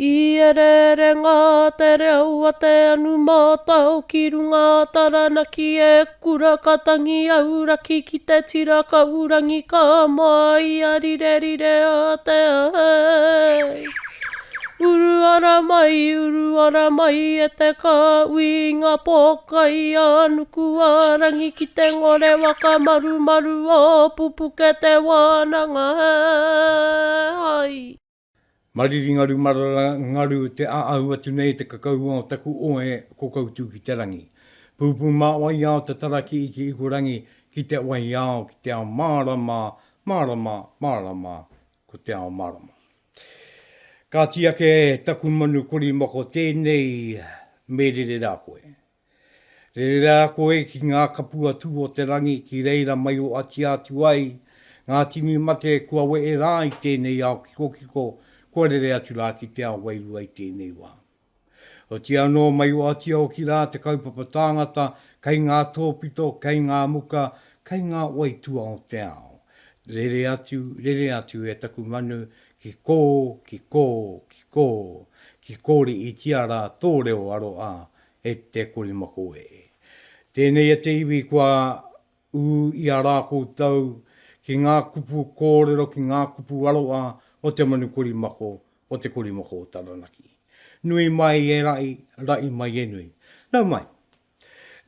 I ere ngā te reo a te anu mātau ki runga taranaki e kura katangi auraki ki te tira ka urangi ka mai a rire a te ai. Uru ara mai e te ka ui ngā pōkai anuku arangi ki te ngore waka maru o Pupuke Te Wānanga ai. Mariri ngaru marara ngaru te aau atu nei te kakau o taku oe ko koutu ki te rangi. Pupu mā wai ao te taraki i ki ikurangi ki te wai ao ki te ao marama, ko te ao marama. Ka tia ke taku manu kuri moko tēnei me rere rā koe. Rere rā koe ki ngā kapua tū o te rangi ki reira mai o ati atu ai. Ngā timi mate kua we e rā i tēnei ao kiko kua rere atu rā ki te ao wairua i tēnei wā. O ti anō mai o ati au ki rā te kaupapa tāngata, kai ngā tōpito, kai ngā muka, kai ngā waitua o te ao. Rere atu e taku manu ki kōri i tia rā tō reo aroa e te kori mako e. Tēnei e te iwi kua i a rā koutou ki ngā kupu kōrero, ki ngā kupu aroa o te manu kori mako, o te kori mako o taranaki. Nui mai e rai mai e nui.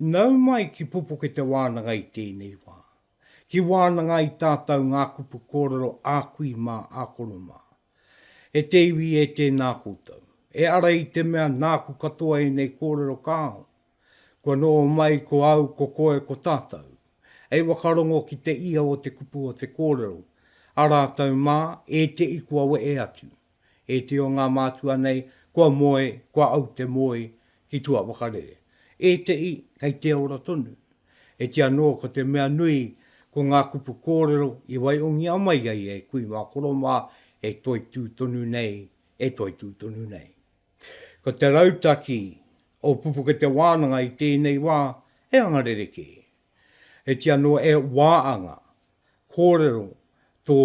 Nau mai ki Pupuke Te Wānanga i tēnei wā. Ki wānanga i tātou ngā kupu kōrero ākui mā ākoro mā. E te iwi e te nā koutou. E ara i te mea nāku katoa i nei kōrero kāo. Kua no mai ko au, ko koe, ko tātou. E wakarongo ki te ia o te kupu o te kōrero. A rātou mā, e te i kua we e atu. E te o ngā mātua nei, kua moe, kua au te moe, ki tua wakarere. E te i, kai te ora tonu. E te anō ko te mea nui, ko ngā kupu kōrero, i wai o ngia mai ai e kui mā koroma, e toi tū tonu nei. Ko te rautaki o Pupuke Te Wānanga i tēnei wā, e angarereke. E te anō e wāanga, kōrero, tō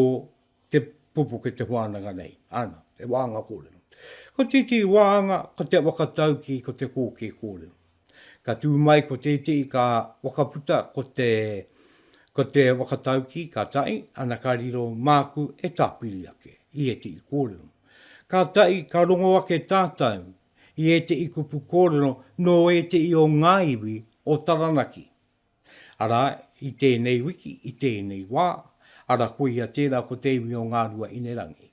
te Pupuke Te Wānanga nei. Ana, e wāanga kōrero. Ko te wāanga, ko te whakatauki, ko te koke kōrero. Ka tū mai ko te ka wakaputa, ko te whakatauki, ka tai, ana ka riro māku e tāpiri ake, i e te i kōrero. Ka tai, ka rongo ake tātou, i e te i kupu kōrero, no e te i o ngāiwi o taranaki. Ara, i tēnei wiki, i tēnei wā, ara koia tērā ko te iwi o Ngā Ruahinerangi.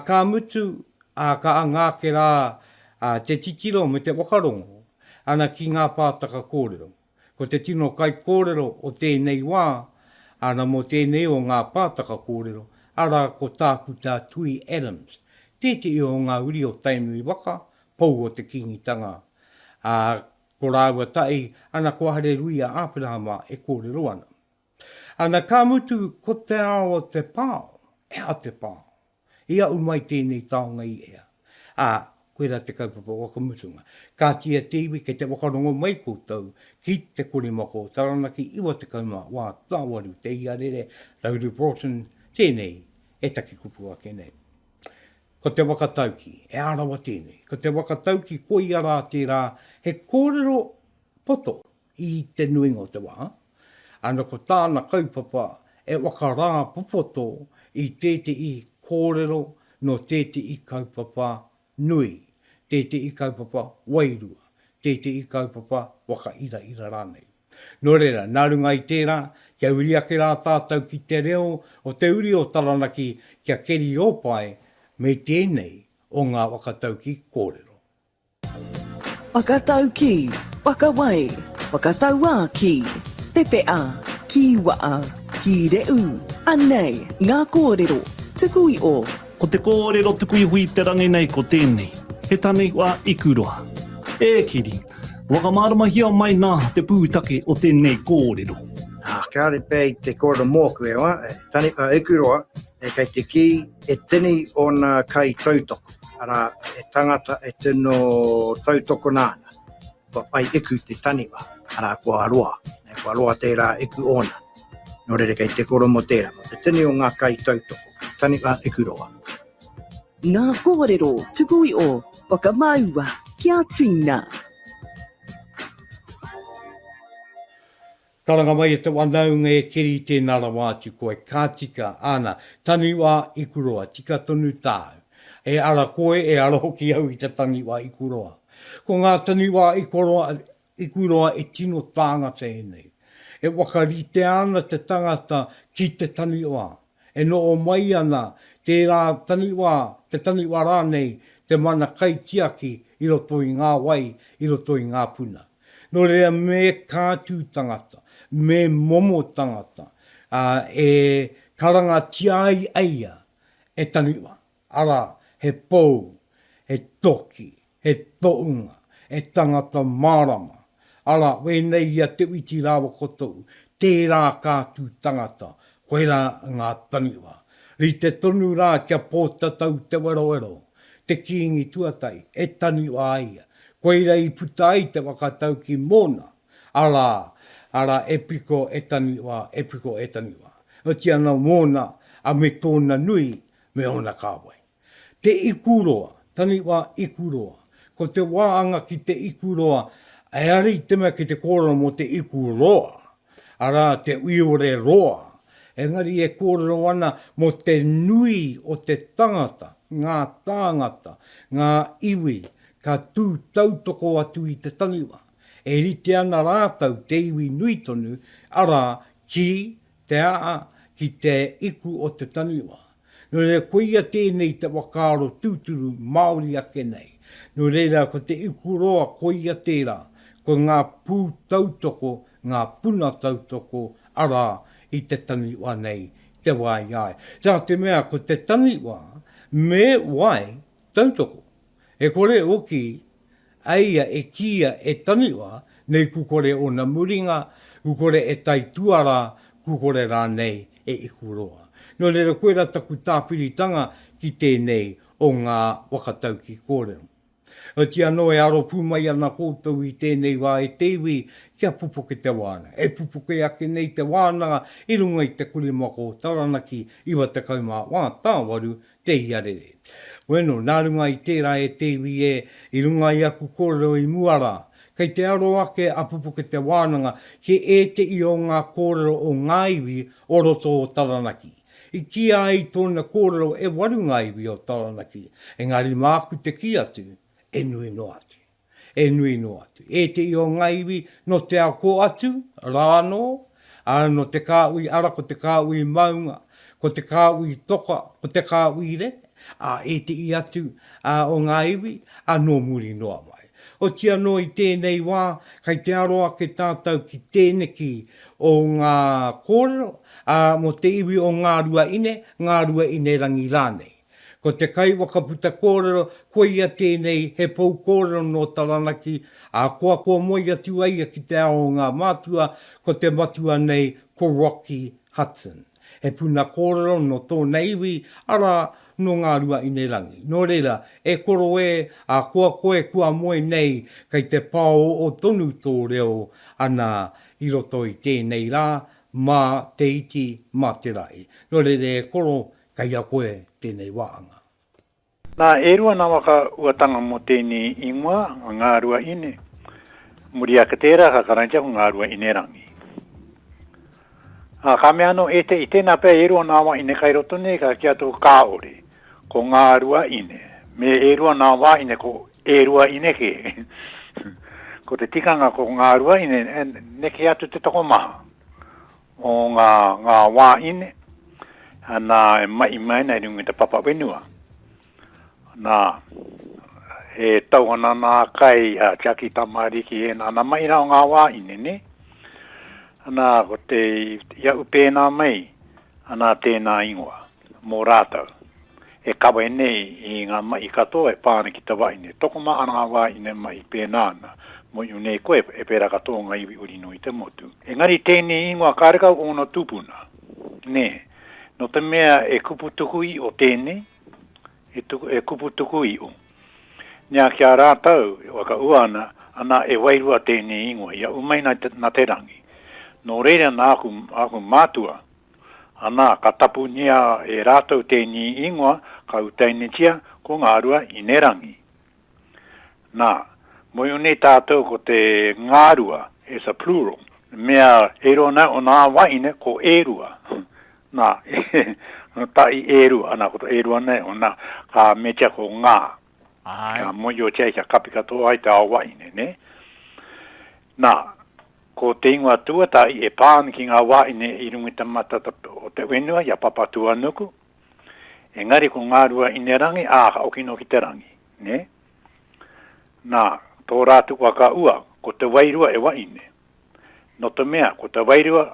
Ka mutu, ka angāke rā, te titiro me te wakarongo, ana ki ngā pātaka kōrero. Ko te tino kai kōrero o tēnei wā, ana mo tēnei o ngā pātaka kōrero, ara ko Tākuta Tui Adam. Tēti o ngā uri o tainui waka, pou o te Kingitanga. Ko rāua tai, ana ko hare Ruia Aperahama e kōrero ana. Ana ka mutu ko te ao o te pāo, e a te pāo. Ia umai tēnei taonga i ea. Koe rā te kaupapa wakamutunga. Ka tia te iwi ke te wakarongo mai koutou ki te korimako taranaki iwa te kauma wā tāwaru te iarere Rauru Broughton tēnei e taki kupu ake nei. Ko te whakatauki, e arawa tēnei. Ko te whakatauki koi ara tērā he kōrero poto i te nuinga o te wā. Ana ko tāna kaupapa e wakarā popoto i tēte i kōrero no tēte i kaupapa nui. Tēte i kaupapa wairua, tēte i kaupapa waka ira rānei. Nō reira, nā runga i tērā, kia uri ake rā tātou ki te reo o te uri o taranaki kia Keri Opai me tēnei o ngā whakatauki kōrero. Whakatauki, whakawai, whakataua ki, pepea, ki waa, ki reu, anei, ngā kōrero, tukui o. Ko te kōrero tukui hui te rangi nei ko tēnei. He Taniwha Hikuroa. E kiri, wakamarumahia mai nā te pūtake o tēnei kōrero. Ka are pēi te kōrero mōku e wa, Taniwha Hikuroa, e kai te ki, e tini o nā kai tautoko. Ara, e tangata e tino tautoko nāna. Kua pai iku te taniwa, ara kua aroa. Kua aroa tērā iku ona. Nō rere kai te kōrero mo tērā, mo te tini o ngā kai tautoko. Taniwha Hikuroa. ngā kōrero tukui o whakamaua kia tina. Karanga mai e te wanaunga e keri tēnā rawātu koe kātika ana Taniwha Hikuroa, tika tonu tāu. E ara koe, e ara hoki au i te Taniwha Hikuroa. Ko ngā Taniwha Hikuroa e tino tāngata e nei. E wakarite ana te tangata ki te Taniwha. E no o mai ana te rā Taniwha, te Taniwha rānei, te mana kai tiaki i roto i ngā wai, i roto i ngā puna. No rea me kātū tangata, me momo tangata, e karanga tiai aia e Taniwha. Ara, he pou, he toki, he tounga, e tangata marama. Ara, wēnei ia te witi rāwa kotou, tērā kātū tangata, koe rā ngā Taniwha. Ri te tonu rā kia pōtatau te weroero, te kiingi tuatahi, e Taniwha aia. Koe rā I puta ai te whakatau ki mōna. Ara, e piko e Taniwha, e piko e Taniwha. O tia ana mōna, a me tōna nui, me ona kāwai. Te ikuroa, Taniwha Hikuroa, ko te wāanga ki te ikuroa, e ari te mea ki te kōrero mo te ikuroa. Ara, te uiore roa. Engari e kōrero ana mo te nui o te tangata, ngā tāngata, ngā iwi, ka tū tautoko atu I te Taniwha. E rite ana rātau te iwi nui tonu, ara ki te aa, ki te iku o te Taniwha. No rea koia tēnei te wakaro tūturu Māori ake nei. No rea ko te ikuroa koia tērā, ko ngā pū tautoko, ngā puna tautoko, ara I te Taniwha nei, te wai ai. Tā te mea ko te Taniwha, me wai tautoko. E kore oki, aia e kia e Taniwha, nei kukore o na muringa, kukore e tai tuara, kukore rā nei e ikuroa. No lera koe rā taku tāpiritanga ki tēnei o ngā whakatau ki kōrero. O tia no e aro pūmai ana koutou I tēnei wā e teiwi kia Pupuke Te Wānanga. E pupuke ake nei te wānanga I runga I te kurimako taranaki iwa te kaumā wā tāwaru te hiarere. Bueno, nā runga I tērā e teiwi e I runga I aku kōrero I muara. Kei te aro ake a Pupuke Te Wānanga ki e te I o ngā kōrero o ngā iwi o roto o taranaki. I kia ai tōna kōrero e warunga iwi o taranaki. Engari māku te ki atu, e nui no atu. E nui no atu. E te I o ngā iwi no te ako atu, rāno, no te kāui ara, ko te kāui maunga, ko te kāui toka, ko te kāui re, e te I atu o ngā iwi, no muri noa mai. O tia no I tēnei wā, kai te aro ake tātou ki tēneki o ngā kōrero, mo te iwi o Ngā Ruahinerangi rānei. Ko te kai wakaputa kōrero, koe ia tēnei he pou kōrero no taranaki, koa moi atu ai ki te ao ngā mātua, ko te matua nei Koroheke Hudson. He puna kōrero no tōna iwi, ara no Ngā Ruahinerangi. No reira, e koro koa koe kua moe nei, kai te pāo o tonu tō reo, ana I roto I tēnei rā, mā te iti, mā te rai. No reira, e koro, kai a koe tēnei wāanga. Nā e rua nā waka uatanga mo tēnei ingoa, Ngā Ruahine. Muri aka tērā ka karantia ko Ngā Ruahinerangi. Ka mea no e te I tēnā pēr e rua nā wā ine kai roto nei ka kia tō kāore, ko Ngā Ruahine. Me e rua nā wā ine ko e Ruahine ke. Ko te tikanga ko Ngā Ruahine, neke atu te toko maha. O ngā wā ine, ana mai na I runga te papa wenua. Nā, e tau ana nā kai tiaki tamariki e nā mai rao ngā wā ine ne. Ana ko te ia upēnā mai, ana tēnā ingoa, mō rātau. E kawa e nei I ngā mai katoa e pāne ki te wā ine. Toko maa ngā wā ine mai pēnā ana. Mo nei koe e pēra katoa ngā iwi uri no I te motu. Engari tēnei ingoa kāreka o no tūpuna. Ne, no te mea e kupu tukui o tēnei, e kupu tukui o. Nia kia rātau, waka uana, ana e wairua tēnei ingoa, ia umai na te rangi. No reira nā aku mātua, Ana ka tapu nia e rātou tēni ingoa ka utaine tia ko Ngā Ruahinerangi. Nā, moi nei tātou ko te ngārua, as a plural. Mea e rona o nā waine ko ērua. Nā, tai ērua, ana ko to ērua nei o nā ka metia ko ngā. Ka moi o tia ka kapika tō ai te awaine, ne? Nā, ko te ingoa tuatahi e pāni ki ngā waine i rungi tamata o te wenua, ia papatua nuku. Engari ko Ngā Ruahinerangi, ka okino ki te rangi, ne? Nā, tō rātu waka ua, ko te wairua e waine. No te mea, ko te wairua,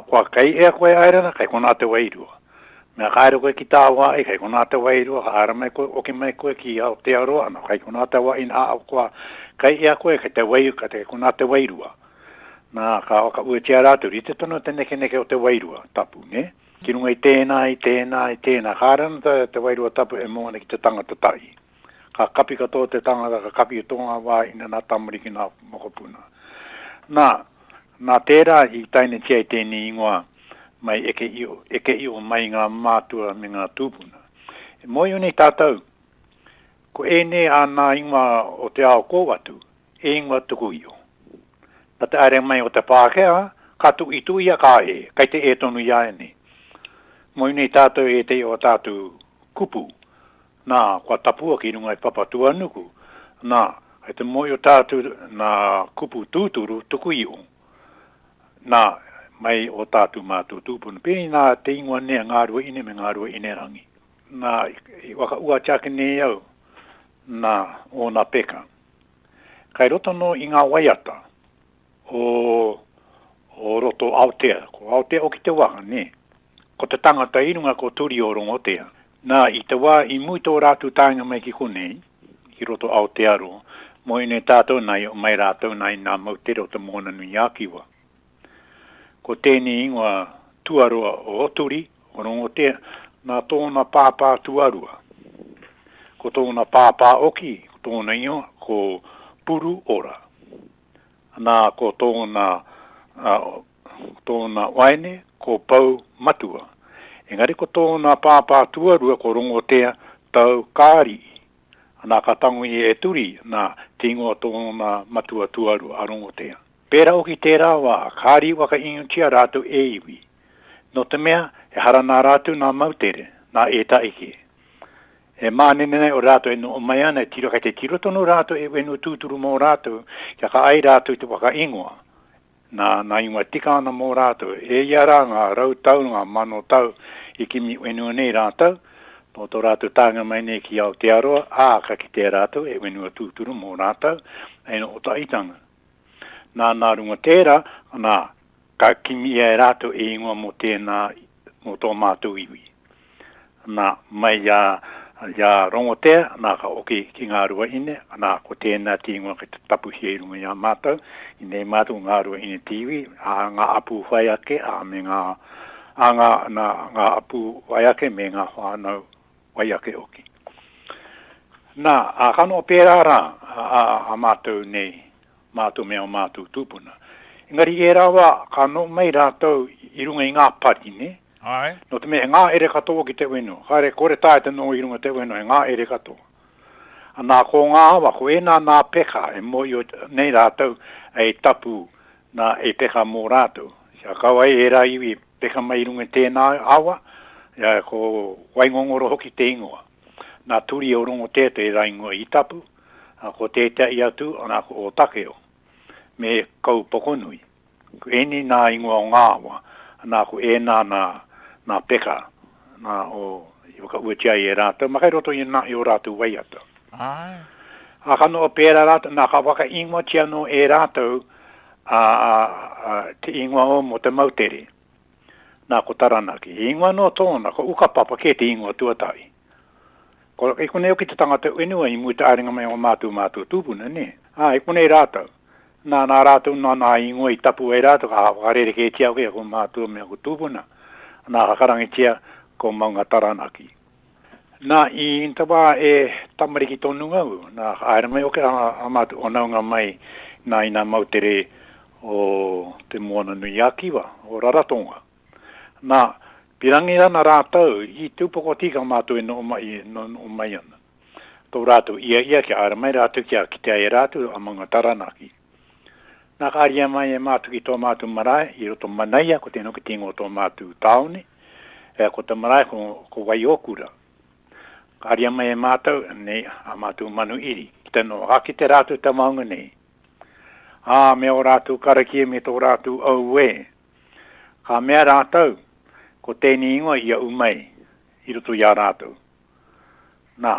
kua kai ea koe airana, kai kona te wairua. Mea kaira koe ki tā wai, kai kona te wairua, ka ara mai koe, oke mai koe ki Aotearoa, ana kai kona te waina, kua kai ea koe, kai te wairua, kai kona te wairua. Nā, ka waka ua tia rātu, rite tono te neke o te wairua, tapu, ne? Ki runga i tēnā, ka arana te wairua tapu e moana ki te tangata tai. Ka kapi katoa te tangata, ka kapi o ngā wā ina nā tamariki nā mokopuna. Nā tērā i taine tia i tēni ingoa mai eke io mai ngā mātua me ngā tūpuna. E moi nei tātou, ko e ne a nā ingoa o te ao kōwatu, e ingoa tuku io. Na te are mai o te Pākehā, ka tu i tuia ka kai te e tonu ia e ne. Moi nei tātou e te o tātou kupu. Nā, kua tapua ki runga i papatua nuku. Nā, e te moi o tātou nā kupu tūturu tuku i o. Nā, mai o tātou mātou tūpuna. Pēni nā te ingoa nea Ngā Ruahine me Ngā Ruahinerangi. Nā, i waka ua chake ne au, nā, o nā peka. Kai roto no i ngā waiata, o roto Aotea. Ko Aotea o ki te waka, ne? Ko te tangata irunga ko turi o rongotea. Nā, i te wā, i mui tō rātu tāinga mai ki konei, ki roto Aotearo, moi ne tātou nai o mai rātou nai nā mautere o te mōna nui ākiwa. Ko tēni ingoa tuarua o oturi, o rongotea, nā tōna pāpā tuarua. Ko tōna pāpā oki, ko tōna ingoa, ko puru ora. Nā, ko tōna waine, ko pau matua. Engari ko tōna pāpā tuarua ko rongotea tau kāri. Nā ka tango i e turi nā tingoa tōna matua tuarua a rongotea. Pēra o ki tērā wā, kāri waka ingotia rātou e iwi. No te mea, e harana rātou nā mautere, nā e taike. E mānene o rātou e no o mai ana, tiro kai te tiro tono rātou e wenu tūturu mō rātou, kia ka ai rātou te waka ingoa. Nā ingoa tika ana mō rātou, e iara ngā rau tau, ngā mano tau, i kimi wenu nei rātou, no tō rātou tānga mai nei ki Aotearoa, ka ki te rātou, e wenu tūturu mō rātou, e no o taitanga. Nā runga tērā, nā, ka kimi e rātou e ingoa mo tēnā, mo tō mātou iwi. Nā, mai ia rongotea, nā ka oke ki Ngā Ruahine, nā ko tēnā ti ingoa ki te tapu hi e runga ia mātou, i nei mātou Ngā Ruahine tiwi, a ngā apu whaiake, ngā apu waiake me ngā whānau waiake oki. Nā, a kano pērā rā, a mātou nei, mātou mea o mātou tūpuna. Engari e rawa, ka no mai rātou i runga i ngā pari, ne? Ai. No te mea, ngā ere katoa ki te weno. Haere, kore tāi te no i runga te weno, e ngā ere katoa. Nā ko ngā awa, ko e nā peka, e mo i nei rātou, e tapu, nā e peka mō rātou. Sia kawai e rā iwi, peka mai runga tēnā awa, ia ko waingongoro hoki te ingoa. Nā turi o rongo te rā ingoa i tapu, ko tētea i atu, nā ko o takeo. Me kau pokonui. Ko eni nā ingoa o ngā awa, nā ko e nā peka, nā o i waka uatia i e rātou, makai roto i nā i o rātou waiata. Ai. A kano o pēra rātou, nā ka waka ingoa tia no e rātou, te ingoa o mo te mautere, nā ko taranaki. Ingoa no tōna, ko ukapapa ke te ingoa tuatahi. Ko e kone o ki te tangata wenua i mui te aringa mai o mātou tūpuna, ne? E kone rātou. Nā rātou nā ingoa i tapu e rātou, ka whakarere ke tia koe ko mātou mea ko tūpuna. Nā kakarangi tia ko maunga taranaki. Nā i intawa e tamariki tonu ngau, nā aira mai oke a mātou o naunga mai nā ina mautere o te moana nui akiwa, o raratonga. Nā Pirangi rana rātou, I tūpoko tika mātou e no mai ana. Tō rātou ia ki ara mai rātou ki te ai rātou amanga taranaki. Nā kāria mai e mātou ki tō mātou marae, I roto manaia ko te noki tingo tō mātou taone, ko te marae ko wai okura. Kāria mai e mātou, nei, a mātou manu iri. Ki te no, haki te rātou te maunga nei. Me o rātou karakia me tō rātou au e. Ka mea rātou, ko tēni ingoa ia umai, I roto ia rātou. Nā,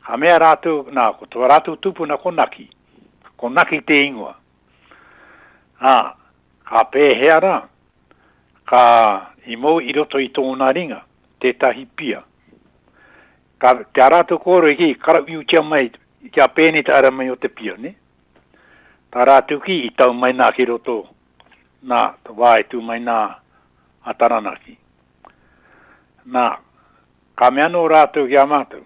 ka mea rātou, ko tō rātou tūpuna ko naki te ingoa. Ka pēheara, ka imou I roto I tōna ringa, tētahi pia. Ka te rātou kōro ki, karau iu tia mai, kia pēni te ara mai o te pia, ne? Tā rātou ki I tau mai nā ki roto, nā, tā wāe tū mai nā a taranaki. Nā, ka mea no rātou ki a mātou.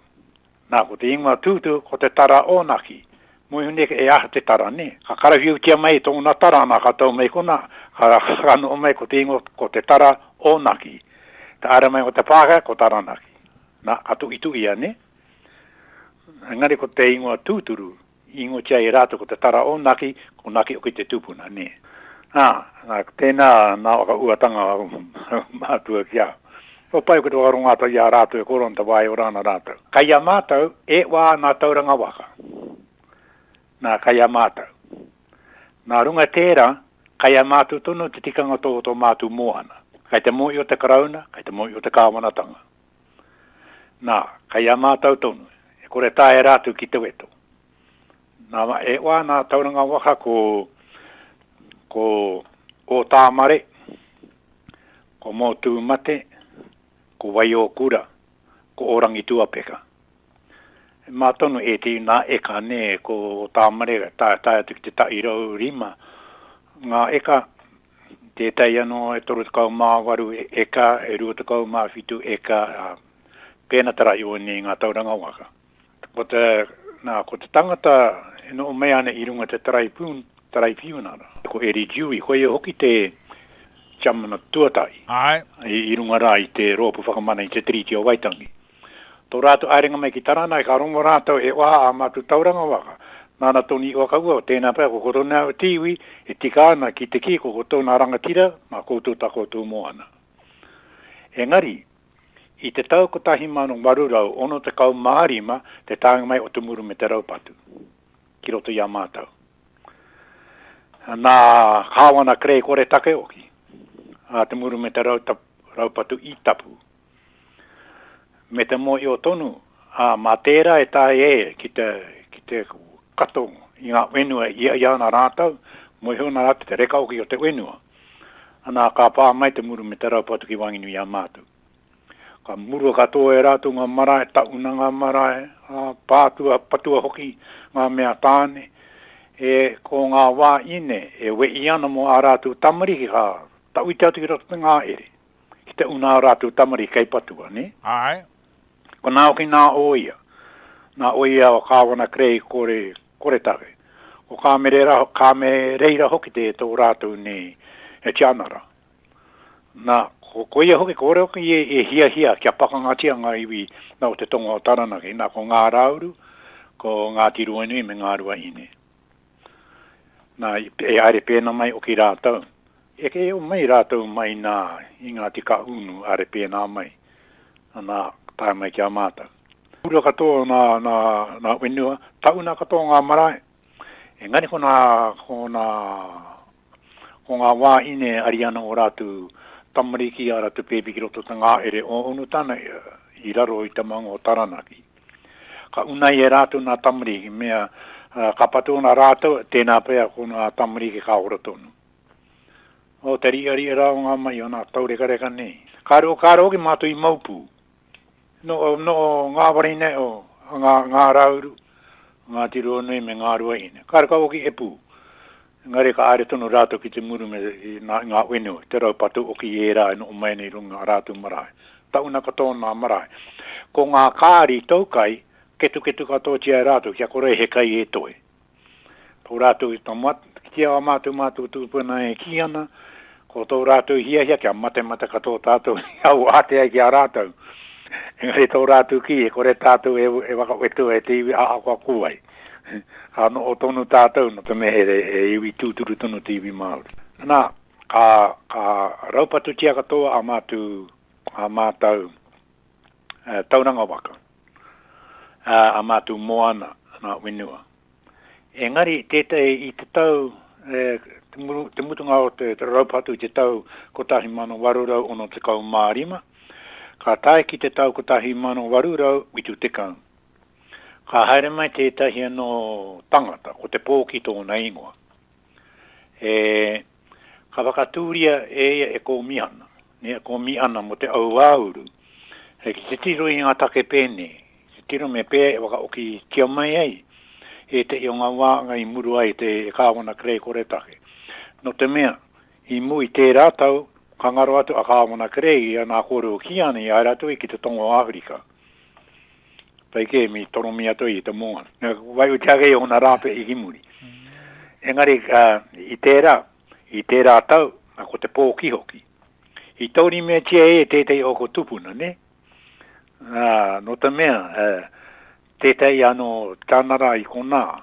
Nā, ko te ingoa tūtu, ko te tara o naki. Mui huneke e aha te tara, ne? Ka karahiu tia mai tōna tara, nā ka tau mai kona, ka no mai ko te ingoa, ko te tara o naki. Te ara mai ko te pāka, ko taranaki. Nā, atu itu ia, ne? Engari ko te ingoa tūturu, ingoa tia I rātou ko te tara o naki, ko naki o ki te tūpuna, ne? Tēnā, nā waka uatanga mātua kia. O pai ko te warungata ia rātou e koronta wai o rāna rātou. Kai a mātou, e wā nā tauranga waka. Nā kai a mātou. Nā runga tērā, kai a mātou tono te tikanga tō mātou moana. Kai te moi o te karauna, kai te moi o te kāwanatanga. Nā, kai a mātou tono. E kore tā e rātou ki te weto. Nā, e wā nā tauranga waka ko o tāmare, ko mōtū mate, ko wai o kura, ko orangi tuapeka. Mā tonu e te nā eka ne, ko tāmare, tā atu ki te tairau rima. Ngā eka, tētai anō e toru te kau mā waru eka, e rua te kau mā whitu eka, pēna tarai o ne ngā tauranga waka. Ko te tangata, e no mea ne I runga te tarai piunara. Ko eri jiui, koe e hoki te chamana tuatahi. I runga rā I te rōpu whakamana I te triti o Waitangi. Tō rātou airenga mai ki tarana, ka rongo rātou e wā a mātu tauranga waka. Nāna tōni o kaua, tēnā pēr, ko korona o tiwi, e tika ana ki te ki, ko tōna rangatira, mā koutou ta koutou moana. Engari, I te tau ko tahi manu marurau, ono te kau maarima, te tānga mai o te muru me te raupatu. Ki roto ia mātau. Nā kāwana krei kore take oki. Te muru me te raupatu I tapu. Me te mo I o tonu, mā tērā e tā ki te kato I ngā wenua ia na rātau, mo I hona rātu te reka oki o te wenua. Nā kā pā mai te muru me te raupatu ki wanginu ia mātu. Ka muru katoa e rātu ngā marae, tauna ngā marae, patua hoki ngā mea tāne. Ko ngā wā ine, e wei ana mo a rātu tamari ki ka tau I te atu ki roto ngā ere. Ki te una a rātu tamari kei patua, ne? Ko nā oki nā oia. Nā oia o kāwana krei kore take. Ko kāmereira hoki te tō rātu ne e tianara. Nā, ko ia hoki kore hoki e hia kia pakangatia ngā iwi nā o te tonga o taranaki. Nā ko ngā rauru, ko ngā tiruanui me ngā ruahine. Nā e aere pēna mai o ki rātau. E ke o mai rātau mai nā I ngā tika unu aere pēna mai. Nā tā mai kia mātau. Ura katoa nā wenua, tauna katoa ngā marae. Engari ko ngā wā ine ariana o rātu tamariki a rātu pēpiki roto ta ngā ere o onu tāna I raro I te maunga o taranaki. Ka unai e rātu nā tamariki mea ka patona rātou, tēnā pēr ko nā tamariki ka ora tonu. O te ria rā o ngā mai o nā taureka nei. Kāro ki mātou I maupū. No ngā warine o ngā rauru, ngā tiro nui me ngā ruahine. Kāro ka oki e pū. Ngare ka aere tonu rātou ki te muru me ngā wenua. Te raupatu oki e rā no mai nei runga rātou marae. Tauna katoa marae. Ko ngā kāri taukai, ketu katoa tia rātou, kia kore he kai e toe. Tō rātou I tamat, kia o mātou tūpuna e ki ana, ko tō rātou hia kia mate ka tō tātou au ātea ki a rātou. Engari tō rātou ki e kore tātou e waka wetu e te iwi a akua kuai. No o tonu tātou no te mehe e iwi tūturu tonu te iwi Māori. Nā, ka raupatu tia katoa a mātou tauranga waka. A mātou moana nā wenua. Engari tētai I te tau, te mutunga o te raupatu te tau kotahi mano warurau ono te kau mārima. Ka tae ki te tau kotahi mano warurau witu te kau. Ka haere mai tētahi anō tangata, ko te pōki tōna ingoa. Ka wakatūria e ko mihana, ne ko mihana mo te au auru. Ki te tiro I ngā take pēne, te tiro me pē e waka oki kia mai ai. Te I o ngā wānga I muru ai te kāwana krei kore take. No te mea, I mui te rātau, ka ngaro atu a kāwana krei I a nā kōrero ki ane I a rātou I ki te tongo Afrika. Tai ke mi toromi atu I te moa. Wai u tiage I o ngā rāpe I kimuri. Engari, I te rātau, a ko te pōki hoki. I tauri mea tia tētei o ko tūpuna, ne? No te mea, tētai anō tānara I kona,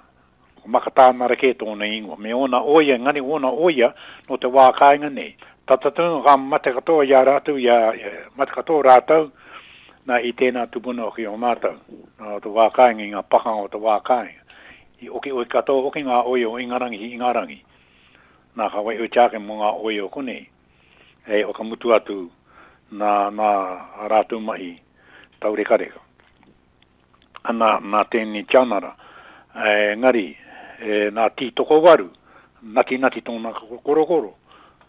ko makatānara ke tōna ingoa. Me ona oia, ngani ona oia, no te wākainga nei. Tatatunga ka mate katoa ia rātou, mate katoa rātou, na I tēnā tupuna o ki o mātou. No te wākainga I ngā pakanga o te wākainga. I oki oi katoa, oki ngā oia o ingarangi. Nā ka wai o tiake mo ngā oia o konei. O ka mutu atu, nā rātou mahi, taurekareka. Nā tēni tianara, ngari, nā tītoko waru, nati tōna korokoro,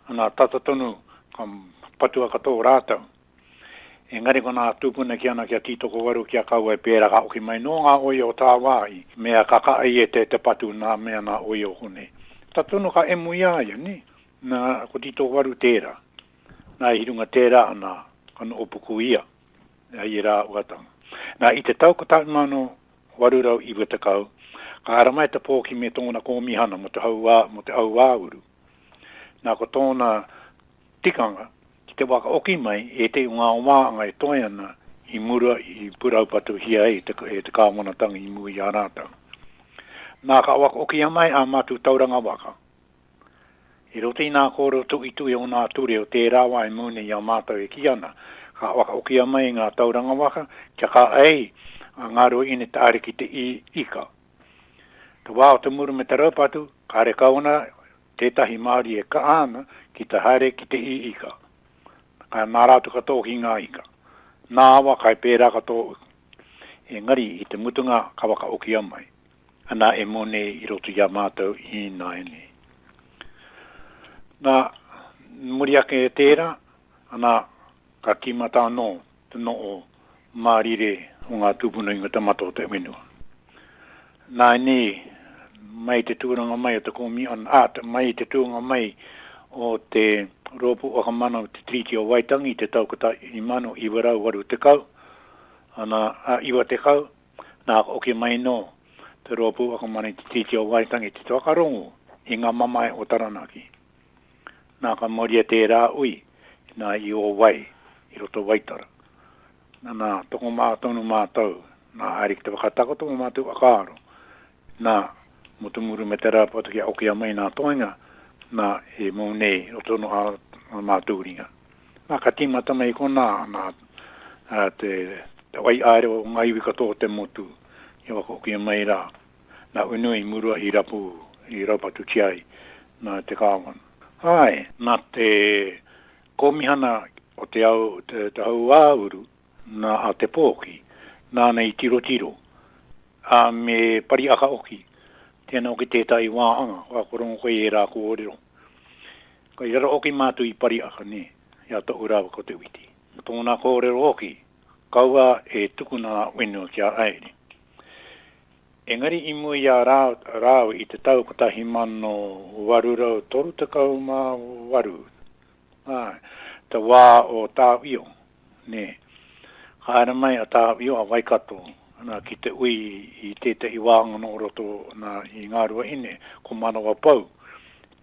nā tatatonu, ka patua katoa rātau. Ngari ko nā tūpuna ki ana kia tītoko waru kia kaua pēra ka oki mai no ngā oia o tā wāi, mea kakai te patu nā mea nā oia o kone. Tatonu ka emu iaia, ni, nā ko tītoko waru tērā, nā hirunga tērā nā kano opuku ia, I rā uatanga. Nā I te tau kotahi mano warurau I watakau, ka aramai te pōki me tōna kōmihana mo te au āuru. Nā ko tōna tikanga, ki te waka oki mai, te ngā wāanga toi ana I mura I purau patu hia te kāmonatanga I mui a rātau. Nā ka waka oki mai a mātu tauranga waka. I rote I nā kōrero tui o nā ture o te rāwa I mune I a mātau ki ana. Ka waka oki mai ngā tauranga waka, kia ka ei a Ngā Ruahinerangi te are ki te ika. Te wā o te muru me te raupatu, ka re kauna tētahi Māori e ka ana ki te haere ki te ika. Ka nā rātu katoa ki ngā ika. Nā awa kai pērā katoa. Ngari I te mutunga ka waka oki mai. Ana e mone I roto ia mātou I nā ene. Nā muri ake e tērā, ana ka timata no, te no o mārire o ngā tūpuna I ngā tamato te wenua. Nā ni, mai te tūranga mai o te komi an āt, mai te tūranga mai o te rōpu o kamana o te triti o Waitangi, te taukata I mano I warau waru te kau, ana iwa te kau, nā oki mai no, te rōpu o kamana I te triti o Waitangi, te tuakarongo, I ngā mamae o Taranaki. Nā ka moria te rā ui, nā I o wai, I roto waitara. Nā toko mātonu mātau, nā haere ki te whakatako toko mātou akaro. Nā mutumuru me te rāpatu ki oki a mai nā toinga, nā e mou nei roto no a mātūringa. Nā ka tīmata mai kona, nā te wai aere o ngā iwi katoa te motu, I waka oki a mai rā. Nā unui murua I rapatu tiai, nā te kāwana. Ai, nā te komihana o te au hau āuru, nā a te pōki, nā nei tiro, a me pari aka oki, tēnā oki tētai wāanga, wā korongo koe e rā kōrero. Kai rara oki mātu I pari aka ne, ia tohu rāwa ko te witi. Tōna kōrero oki, kaua e tukuna wenua kia aere. Engari I mui a rāu I te tau kotahi mano warurau toru te kau mā waru. Te wā o tāwio, ne. Haere mai a tāwio a Waikato, nā ki te ui I tētahi wāanga no roto nā I Ngā Ruahine, ko manawa pau,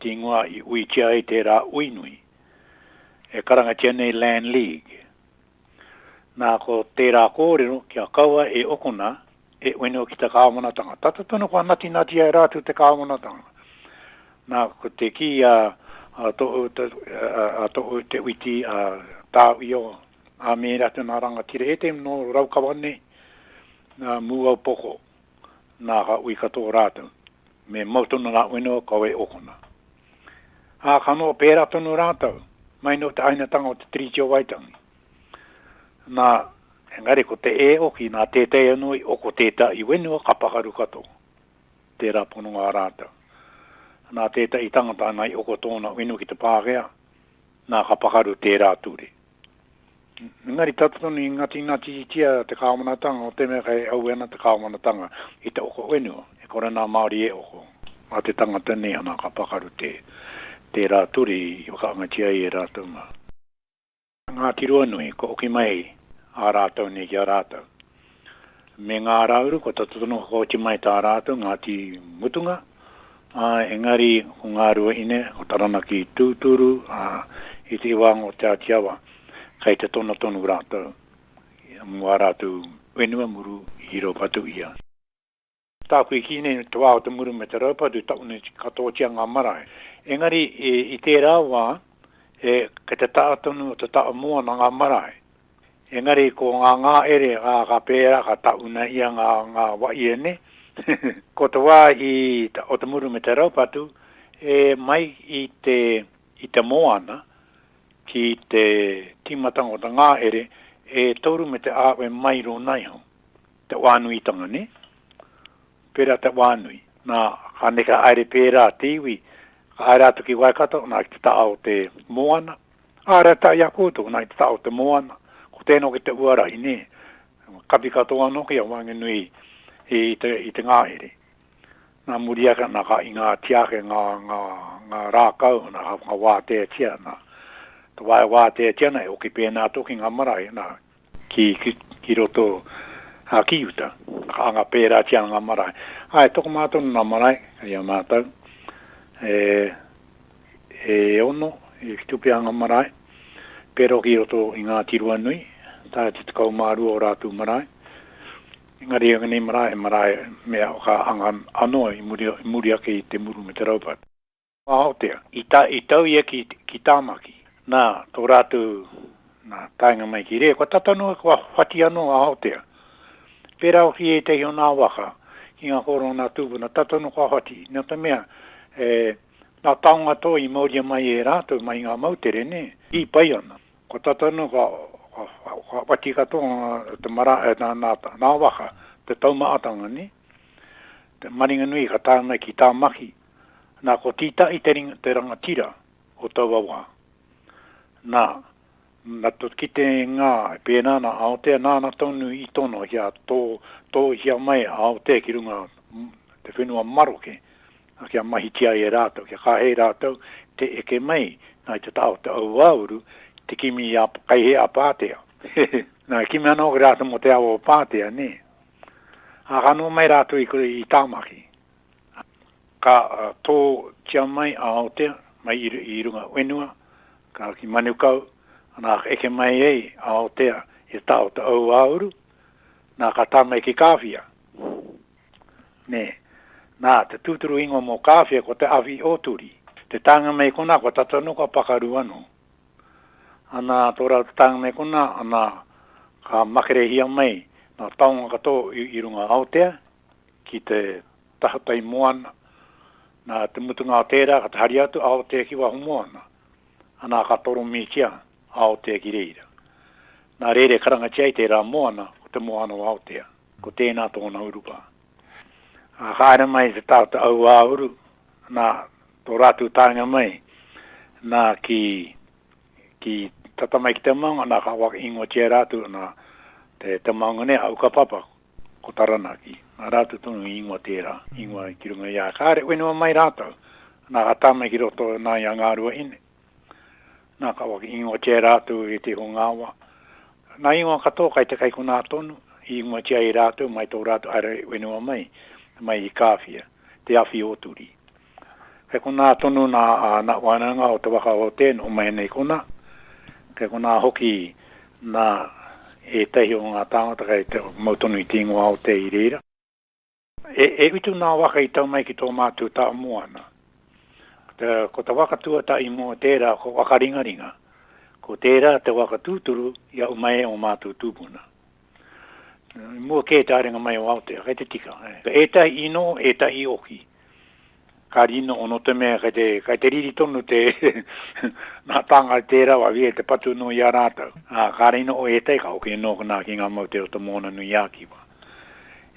ti ngua I ui tia e te rā uinui, e karanga tia nei Land League. Nā ko tērā kōrero kia kaua e okona e weno ki te kāwanatanga. Tata tono kua nati ai rātu te kāwanatanga. Nā ko te ki a to te witi a tāu io a me ratu nā rangatira e te no raukawane nā muau poko nā ka ui katoa rātu. Me mautona nā weno kawe okona. A kano pēra tono rātau. Mai no te ainatanga o te Tritio Waitangi. Nā, engari ko te e oki, nā tētai anui, o ko tētai i wenua ka pakaru kato. Tērā pono ngā rātau. Nā tētai i tangata nai o ko tōna wenu ki te pākea, nā ka pakaru tērā ture. Engari tatatono i ngati tia te kāwanatanga, o te mea kai auena te kāwanatanga i te oko wenua. E kore nā Māori e oko. Mā te tangata nea nā ka pakaru tērā ture i wakaangatia i e rātau mā. Ngā tirua nui, ko oki mai a rātau ne ki a rātau. Me ngā rauru, ko tatotono ko ti mai tā rātau, ngā ti mutunga. Engari, ko ngā rua ine, ko tarana ki tūturu, i te iwanga o te atiawa, kai te tonu rātau. Mua rātau wenua muru i ropatu ia. Tāku i kine te wā o te muru me te ropatu, taune katoa tia ngā marae. Engari, i tērā wā, ka te tātonu o te tāo mua na ngā marae. Engari, ko ngā ere, ka pēra, ka tauna ia ngā waiene. Ko te wā o te muru me te raupatu, mai i te moana, ki te timatanga o te ngā ere, tauru me te awe mai ro nei hau. Te wānui tanga, ne? Pēra te wānui. Nā, ka neka aere pēra tiwi, Airātu ki Waikato, nā ki te tāo te moana. Airātu i Akuto, nā ki te tāo te moana. Ko tēnō ki te uarai, ne. Kapi katoa no ki a wangenui i te ngā ere. Nā muriaka nā ka i ngā tiake, ngā rākau, nā ka wātea tia, nā. Te wātea tia nei, o ki pēnā toki ngā marae, nā ki roto ki uta. Ka anga pērā tia ngā marae. Ai, toko mātonu ngā marae, ia mātau. Ono, ki tupia ngā marae, pero ki roto i ngā tirua nui, tā te tekau mārua o rātu marae. Engari ngani marae mea o ka anga anoa i muri ake i te muru me te raupatu. Aotea, i tau ia ki tāmaki, nā tō rātu nā tainga mai ki rea, kua tatanu kua whati anō aotea. Pera o ki e te hio nā waka, ki ngā koro nā tūpuna, tatanu kua whati, nā te mea, nā taonga tō i mauria mai e rātou mai ngā mautere, ne? I pai ana. Ko tatanu ka wati katoa te mara nā waka, te taumaatanga, ne? Te maringa nui ka tāna ki tāmaki. Nā ko tita i te rangatira o tauawa. Nā tot ki te ngā pēnā na Aotea, nā tonu i tono hia tō hia mai Aotea ki runga te whenua maroke. Kia mahi tia e rātou, kia kahe rātou, te eke mai, nā i te tau te auauru, te kimi kai he a pātea. Nā kimi anō ki rātou mo te au o pātea, ne? Kano mai rātou i tāmaki. Ka tō tia mai a Aotea, mai i runga wenua, ka ki manukau, nā eke mai ei a Aotea i tau te auauru, nā ka tāmai ki kāwhia. Ne? Nā, te tūturu ingo mō kāwhia ko te awi o turi. Te tanga mei kona, ko tatanu ka pakaru anu. Ana, tōra te tanga mei kona, ana, ka makere hia mai, nā taonga kato i runga Aotea, ki te tahatai moana, nā te mutunga o tērā, ka te hari atu Aotea ki wahu moana. Ana, ka toro mi kia, Aotea ki reira. Nā reire karanga tiai tērā moana, ko te moana o Aotea, ko tēnā tōna urupa. Haere mai te tau te au auru, nā tō rātu tāinga mai, nā ki tatamai ki te maunga, nā ka waka ingo tia rātu, nā te maunga nea, au ka papa, ko taranaki. Nā rātu tonu ingo tērā, ingo ki runga ia. Haere wenua mai rātau, nā ka tāmai ki roto nā ia Ngā Ruahinerangi. Nā ka waka ingo tia rātu i te hongawa. Nā ingo katoa kai te kai kuna tonu, ingo tia i rātu, mai tō rātu aere wenua mai i kāwhia, te awhi o turi. Kei kona tonu nā wānanga o te waka o tēn, o mai nei kona, Kei kona hoki nā e tehi o ngā tāngata kei te mautonu I tingoa o te I reira. E witu nā waka I tau mai ki tō mātou tā moana. Ko te waka tuatahi mo tērā ko wakaringaringa. Ko tērā te waka tūturu ia umai o mātou tūpuna. Mua kē tārenga mai o Aotea, kei te tika. E tahi ino, e tahi oki. Ka rino ono te mea, kei te riri tonu te nā tanga tērā wa via te patu no ia rātau. Ka rino o e tahi ka oki no kuna ki ngā mau te o te mōna nui ākiwa.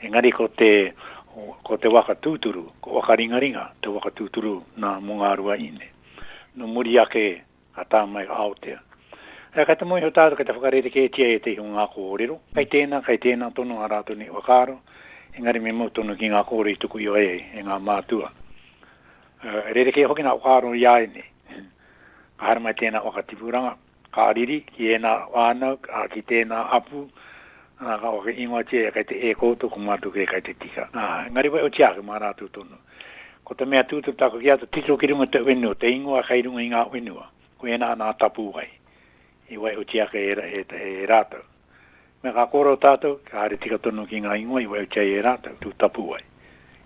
Engari ko te waka tūturu, ko waka ringaringa, te waka tūturu nā mo Ngā Ruahinerangi. No muri ake ka tā mai Aotea. Kei te moi ho tātou kei te whakarere ke tia e te hi ngā kōrero. Kei tēnā tono a rātou ni wakaro. Engari me mau tono ki ngā kōrero I tuku I o e ngā mātua. Rere ke hoki nā wakaro I ae ne. Ka hara mai tēnā wakatipuranga. Ka ariri ki e nā wānau, ki tēnā apu. Ka waka ingoa tia kei te e koutou ko mātou kei te tika. Engari wai o tia ke mā rātou tono. Ko te mea tūtu tāko ki ato titro ki runga te wenua. Te ingoa kei runga I ngā wenua. Ko e nā tapu wai. I wai o tiaka e rātau. Me ka koro tātou, ka hare tika tono ki ngā ingoa, I wai o tia e rātau, tū tapu wai.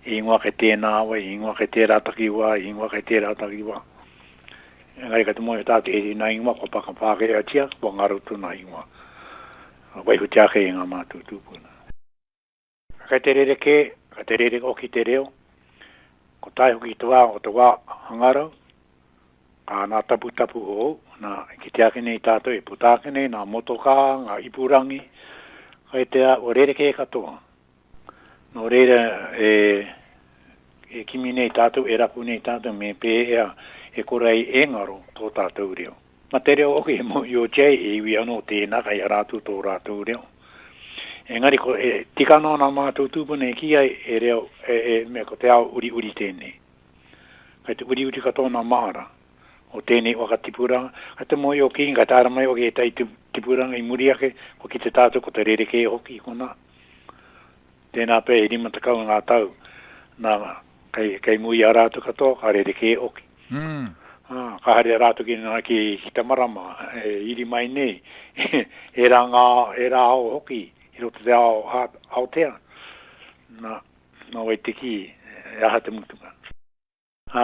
I ingoa ke tēnā wai, I ingoa ke tērā taki wā, I ingoa ke tērā taki wā. Ngai ka te moe tātou e nā ingoa, ko paka pāke a tia, ko ngā rautu nā ingoa. Wai o tiaka e ngā mātou tūpuna. Ka te rere oki te reo, ko tai hoki te wā o te wā hangarau, ka nā tapu o, nā ki te ake nei tātou e putake nei, nā motoka, ngā ipurangi, kai te o rere ke katoa. No rere e kimi nei tātou, e rapu nei tātou, me pē e korei e ngaro tō tātou reo. Ma te reo oke mo I o tei e iwi anō tēnā kai a rātou tō rātou reo. Engari ko tika no nā mātou tūpuna e kia e reo me ko te ao uri tēnei. Kai te uri katoa nā mahara. O tēnei waka tipuranga, ka te moi o ki, ka tāra mai o ke tai tipuranga I muri ake, ko ki te tātou, ko te rere ke hoki I kona. Tēnā pē, e rima takau ngā tau, nā kai mui a rātou katoa, ka rere ke hoki. Ka hare rātou ki nā ki te marama, iri mai nei, e rā ao hoki, I roto te ao Aotea, nā wai te ki, e aha te mutunga.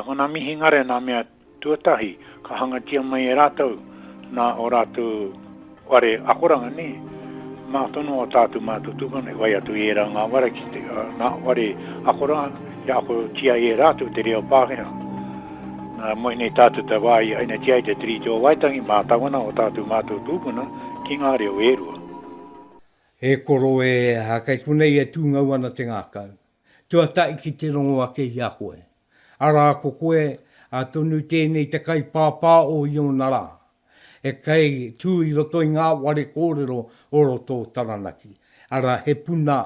Kona mihi ngare nā mea tuatahi, ka hangatia mai e rātou, nā o rātou ware akoranga ne, mā tono o tātou mātou tūpana, wai atu e rā ngā wara ki te, nā ware akoranga, ia ako tia e rātou te reo pāhea. Nā moi nei tātou te wai, aina tia I te tri tō waitangi, mā tawana o tātou mātou tūpana, ki ngā reo e rua. E koro e hakai kunei e tūngau ana te ngākau. Tuatai ki te rongo ake I a koe. Ara ko koe, a tonu tēnei te kai pāpā o I o nara. E kai tū I roto I ngā ware kōrero o roto taranaki. Ara he puna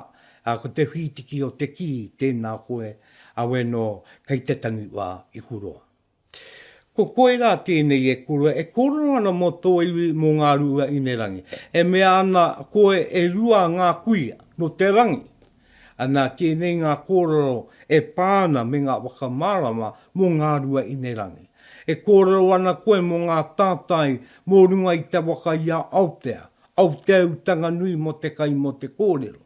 ko te whitiki o te ki tēnā koe a weno kai te Taniwha Hikuroa. Ko koe rā tēnei e kōrero ana mo tō iwi mo Ngā Ruahinerangi. E mea ana koe e rua ngā kuia no te rangi. Ana tēnei ngā kōrero e pāna me ngā whakamārama mo Ngā Ruahinerangi. E kōrero ana koe mo ngā tātai mō runga I te waka ia Aotea. Aotea utanga nui mo te kai mo te kōrero.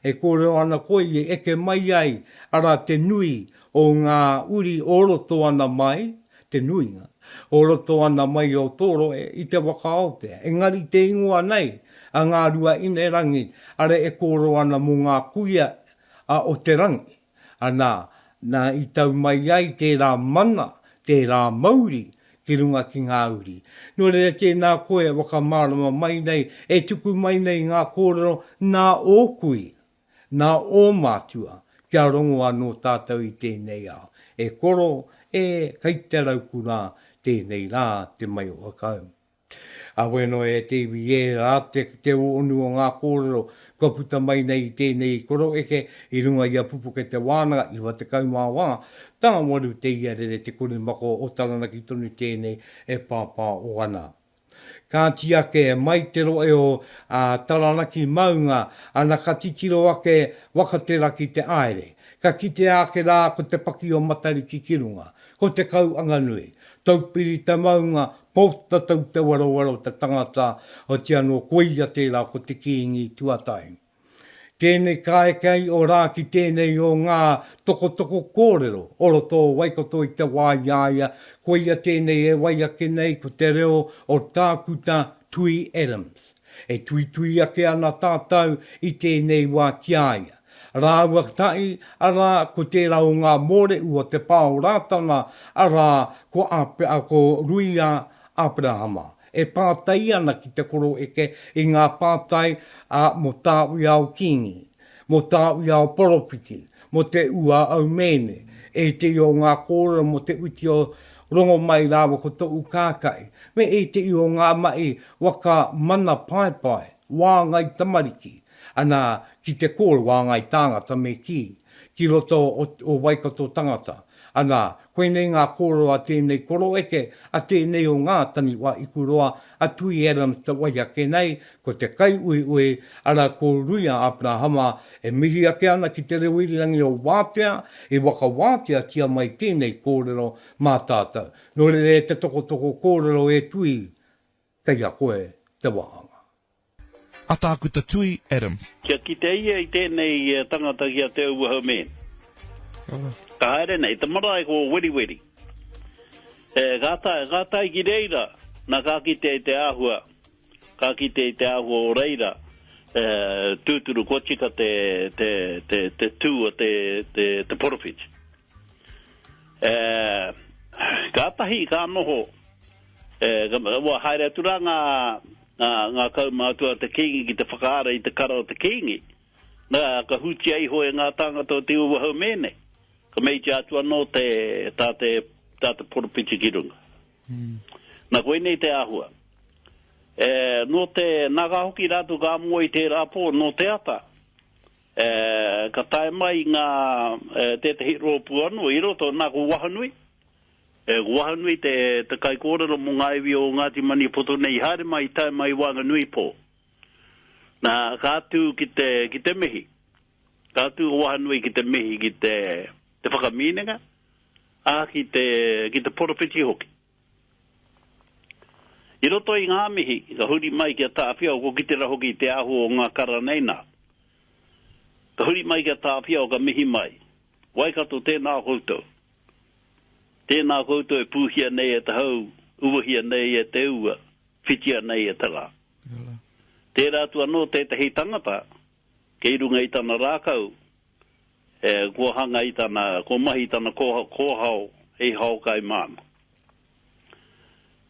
E kōrero ana koe I eke mai ai ara te nui o ngā uri o roto ana mai, te nuinga, o roto ana mai o toro I te waka Aotea. Engari te ingoa nei a Ngā Ruahinerangi, are e kōrero ana mo ngā kuia o te rangi. Ana, nā I tau mai ai tērā mana, tērā mauri, ki runga ki ngā uri. Nō rea tēnā koe wakamārama mai nei, e tuku mai nei ngā kōrero nā ōkui, nā ōmātua, kia rongo anō tātou I tēnei ao. E koro, e kai te raukura tēnei rā te mai o akau. A weno e te iwi e rā te onu o ngā kōrero, kua puta mai nei tēnei Koroheke I runga I a Pupuke Te Wānanga I te kaumā wā, tanga waru te ia rere te kore mako o taranaki tonu tēnei e pāpā o ana. Ka tiake mai te roe o taranaki maunga ana ka titiro ake wakateraki te aere. Ka kite ake rā ko te paki o matari ki kirunga, ko te kau anganui. Taupiri te maunga Pōta tau te warawaro te tangata o te anō koia tērā ko te kīngi tuatahi. Tēnei kai o rā ki tēnei o ngā toko kōrero, oro tō waikoto I te wāiaia, koia tēnei e waiake nei ko te reo o Tākuta Tui Adam. E tui ake ana tātou I tēnei wā kiaia. Rāua tai, a rā ko tērā o ngā more ua te pāo rātana, a rā ko Ruia Aperahama. E pātai ana ki te koroheke I ngā pātai mo tāui au kingi, mo tāui au poropiti, mo te ua au mene, e te o ngā kōrero mo te uti o rongo mai rāwa ko tō ukākai, me e te o ngā mai waka mana pai, wāngai tamariki, ana ki te kōrero wāngai tāngata me ki roto o waikato tangata. Ana, koe nei ngā kōrero a tēnei koroheke, a tēnei o ngā Taniwha Hikuroa, a Tui Adam te waiake nei, ko te kai ui, ara ko Ruia Aperahama, e mihi ake ana ki te rewirirangi o wātea, e waka wātea tia mai tēnei kōrero mā tātou. Nō re te toko kōrero e tui, kei a koe te wāanga. A Tākuta Tui Adam. Kia ki te ia I tēnei tangata kia te ua haumeen. Ka haere nei, te marae ko weri. Gātai ki reira, na kā ki te āhua, o reira, tūturu ko tika te tū o te porofiti. Gātahi ka noho, haere atura ngā kaumātua te kingi ki te whakaara I te kara o te kingi, na ka huti ai hoe ngā tangata o te ua haumene. Ka mei te atua no tāte poropiti ki runga. Nā koe nei te āhua. No te nagahoki rātu ka mua I te rāpō no te ata. Ka tae mai ngā te hiro puanu I roto nā ko wahanui. Wahanui te kai kōrero mo ngā iwi o Ngāti Mani poto nei haere mai tae mai wanga nui pō. Nā kātū ki te mihi. Kātū wahanui ki te mihi ki te whakaminenga, ki te poropiti hoki. I roto I ngā mihi, ka huri mai kia tāwhia o ko ki te rahoki te ahu o ngā kara neina. Ka huri mai kia tāwhia o ka mihi mai. Waikato tēnā koutou. Tēnā koutou e pūhia nei e te hau, uahia nei e te ua, whitia nei e te rā. Tērā tua no tētahi tangata, kei runga I tana rākau, ko hanga I tana, ko mahi tana kōhau, hei hau kai māna.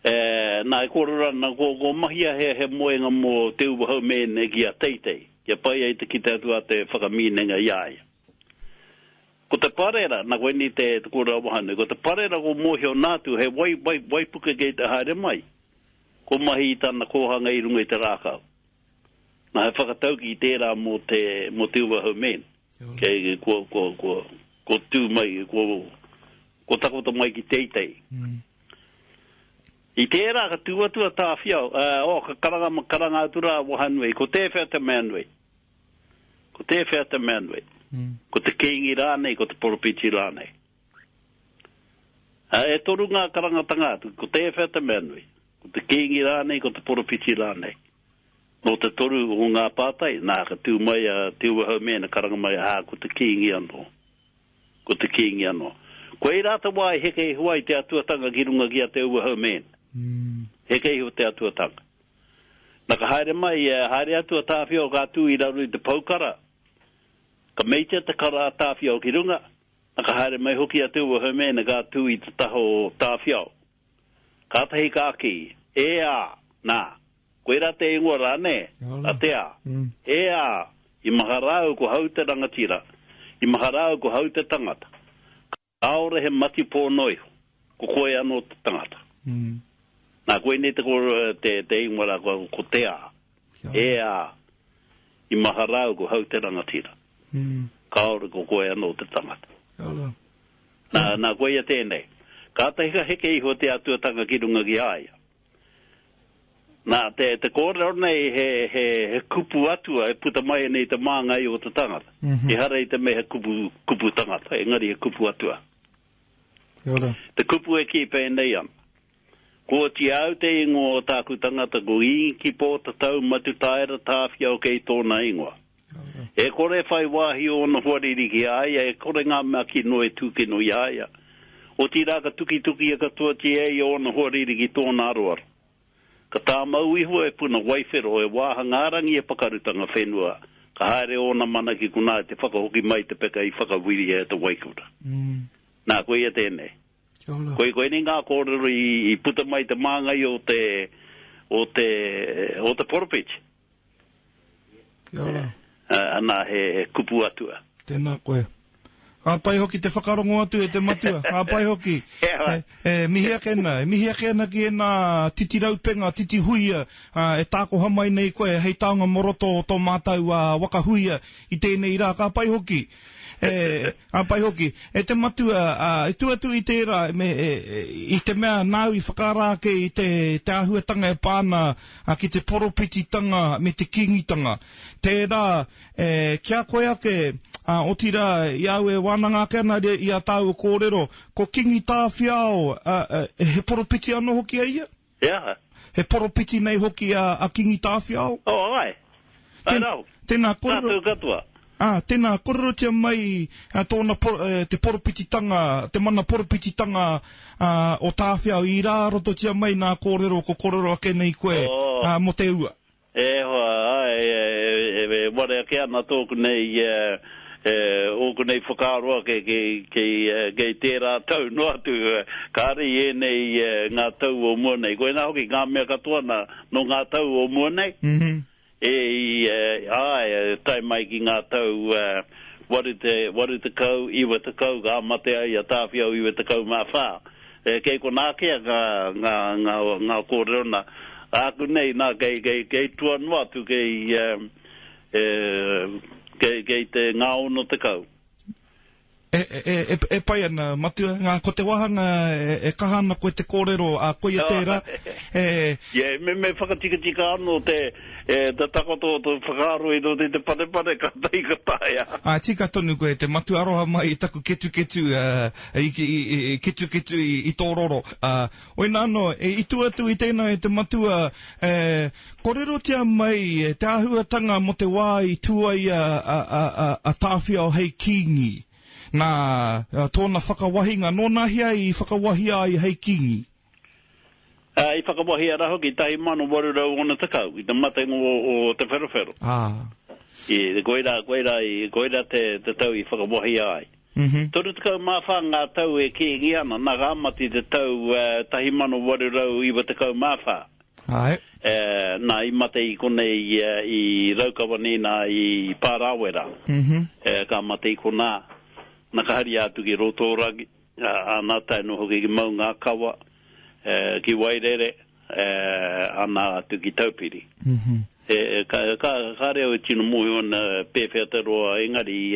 Nā e kōrorana, ko mahia he moenga mo te ua hau mene ki a teitei, kia pai ai te ki te atua te whakaminenga iaia. Ko te parera, nā koe ni te kōrera wahane, ko te parera ko mohi o nātu, he waipuke kei te haere mai, ko mahi tana kōhanga I runga I te rākau. Nā he whakatauki I tērā mo te ua hau mene. Kei ko tū mai, ko takota mai ki teitei. I tērā ka tuatua tāwhiau, ka karanga atura wahanui, ko te wheta manwei. Ko te kingi rānei, ko te poropiti rānei. E toru ngā karanga tangatu, ko te wheta manwei, ko te kingi rānei, ko te poropiti rānei. No te toru o ngā pātai, nā ka tū mai te ua hau mena karanga mai ko te kingi anō. Ko te kingi anō. Ko e rāta wai heke I huai te atuatanga ki runga ki a te ua hau mena. Heke I hu te atuatanga. Nā ka haere mai, haere atua tāwhia o kā tū I rauru I te paukara. Ka meitia te kara tāwhia o ki runga. Nā ka haere mai hoki a te ua hau mena kā tū I te taho tāwhia o. Ka tahi ka ki, nā. Koe rā te ingoa rāne, a te a. I maharau ko hau te rangatira. I maharau ko hau te tangata. Kaore he mati pōnoi, ko koe anō te tangata. Nā koe ne te ingoa rā ko te a. I maharau ko hau te rangatira. Kaore ko koe anō te tangata. Nā koe a tēnei. Ka tahika heke iho te atuatanga ki runga ki aia. Nā, te kōrero nei he kupu atua e puta mai nei te māngai o te tangata. I hara I te me he kupu tangata, engari he kupu atua. Te kupu e ki pēnei ana. Ko ti au te ingoa o tāku tangata ko i ki pō tatau matutaera tāwhia o kei tōna ingoa. E kore whai wāhi o na huariri ki aia, e kore ngā mea ki no e tūkino i aia. O ti rāka tuki e katoa ti e o na huariri ki tōna aroar. Ka tā mau iho e puna waifero e wāhangarangi e pakarutanga whenua. Ka haere o na mana ki kuna te whakahoki mai te peka i whakawiri e te waikura. Nā koe e tēnei. Koe ni ngā kōrero i puta mai te māngai o te poropiti. Ana he kupu atua. Tēnā koe. Pai hoki te whakarongo atu e te matua. Pai hoki. Mihi akena ki e nā titi raupenga, titi huia, e tāko hamai nei koe, hei taonga moroto o tō mātau wakahuia i tēnei rā. Pai hoki. Pai hoki. E te matua, e tuatu i tērā, i te mea nāu i whakarāke i te ahuatanga e pāna ki te poropititanga me te kingitanga. Tērā, kia koe ake, o tira iau e wānanga kena i a tāu o kōrero, ko kingi tāwhiao, he poropiti anō hoki a ia? Yeah. He poropiti nei hoki a kingi tāwhiao? Oh, ai. Ai rau. Tēnā kōrero. Tātou katua. Tēnā kōrero tia mai tōna te poropititanga, te mana poropititanga o tāwhiao i rā roto tia mai nā kōrero, ko kōrero ake nei koe mo te ua. Ware ake ana tōku nei oku nei whakaroa kei tērā tau no atu kāre e nei ngā tau o mua nei. Koe nā hoki ngā mea katoa no ngā tau o mua nei. Tai mai ki ngā tau wari te kau, iwa te kau, ngā mate ai a tāwhiau iwa te kau mā whā. Kei ko nā kea ngā kōrerona. Aku nei nā kei tuanua atu kei te ngā ono te kau. E pai ana, matua, ngā ko te wahanga e kahana koe te kōrero a koe tērā. Me whakatikatika anō te takoto o whakaro i no te pare ka tai ka taia. Tika tonu koe, te matu aroha mai i taku ketu i tōroro. Oina anō, i tuatu i tēnā e te matua, kōrero tia mai, te ahuatanga mo te wā i tuai a tāwhia o hei kingi. Nā tōna whakawahinga, nō nahia i whakawahia i hei kingi. I whakawahia raho ki tahi manu warurau ona te kau, i te matengo o te wherowhero. I koira te tau i whakawahia ai. Toru te kau mawha ngā tau e kiengi ana, nā amati te tau tahi manu warurau iwa te kau mawha. Nā i mate i konei i raukawanina i Pārawera. Ka mate i konā. Nakahari atu ki rotorangi, ana taino hoki ki mau ngā kawa, ki wairere, ana atu ki taupiri. Ka reo e tino mui ona pēwhiataroa engari,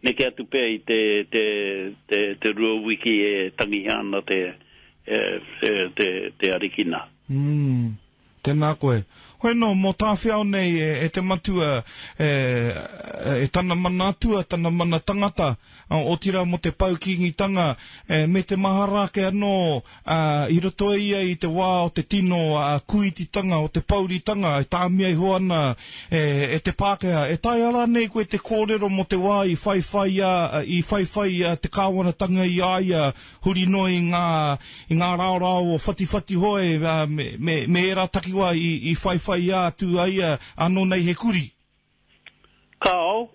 neke atu pē i te rua wiki e tangihana te arikina. Tēnā koe. Hoi no, mō tāwhiao nei e te matua e tana mana atua, tana mana tangata, o tira mo te pau Kingitanga, me te maharake anō, i roto ia i te wā o te tino kuititanga, o te pauritanga, e tāmia i hoana, e te Pākehā. E tai ala nei koe te kōrero mo te wā i whaiwhai te kāwanatanga i aia, huri no i ngā rāurau o whatiwhati hoe, me era takiwa i whaiwhai atu aia anō nei he kuri. Ko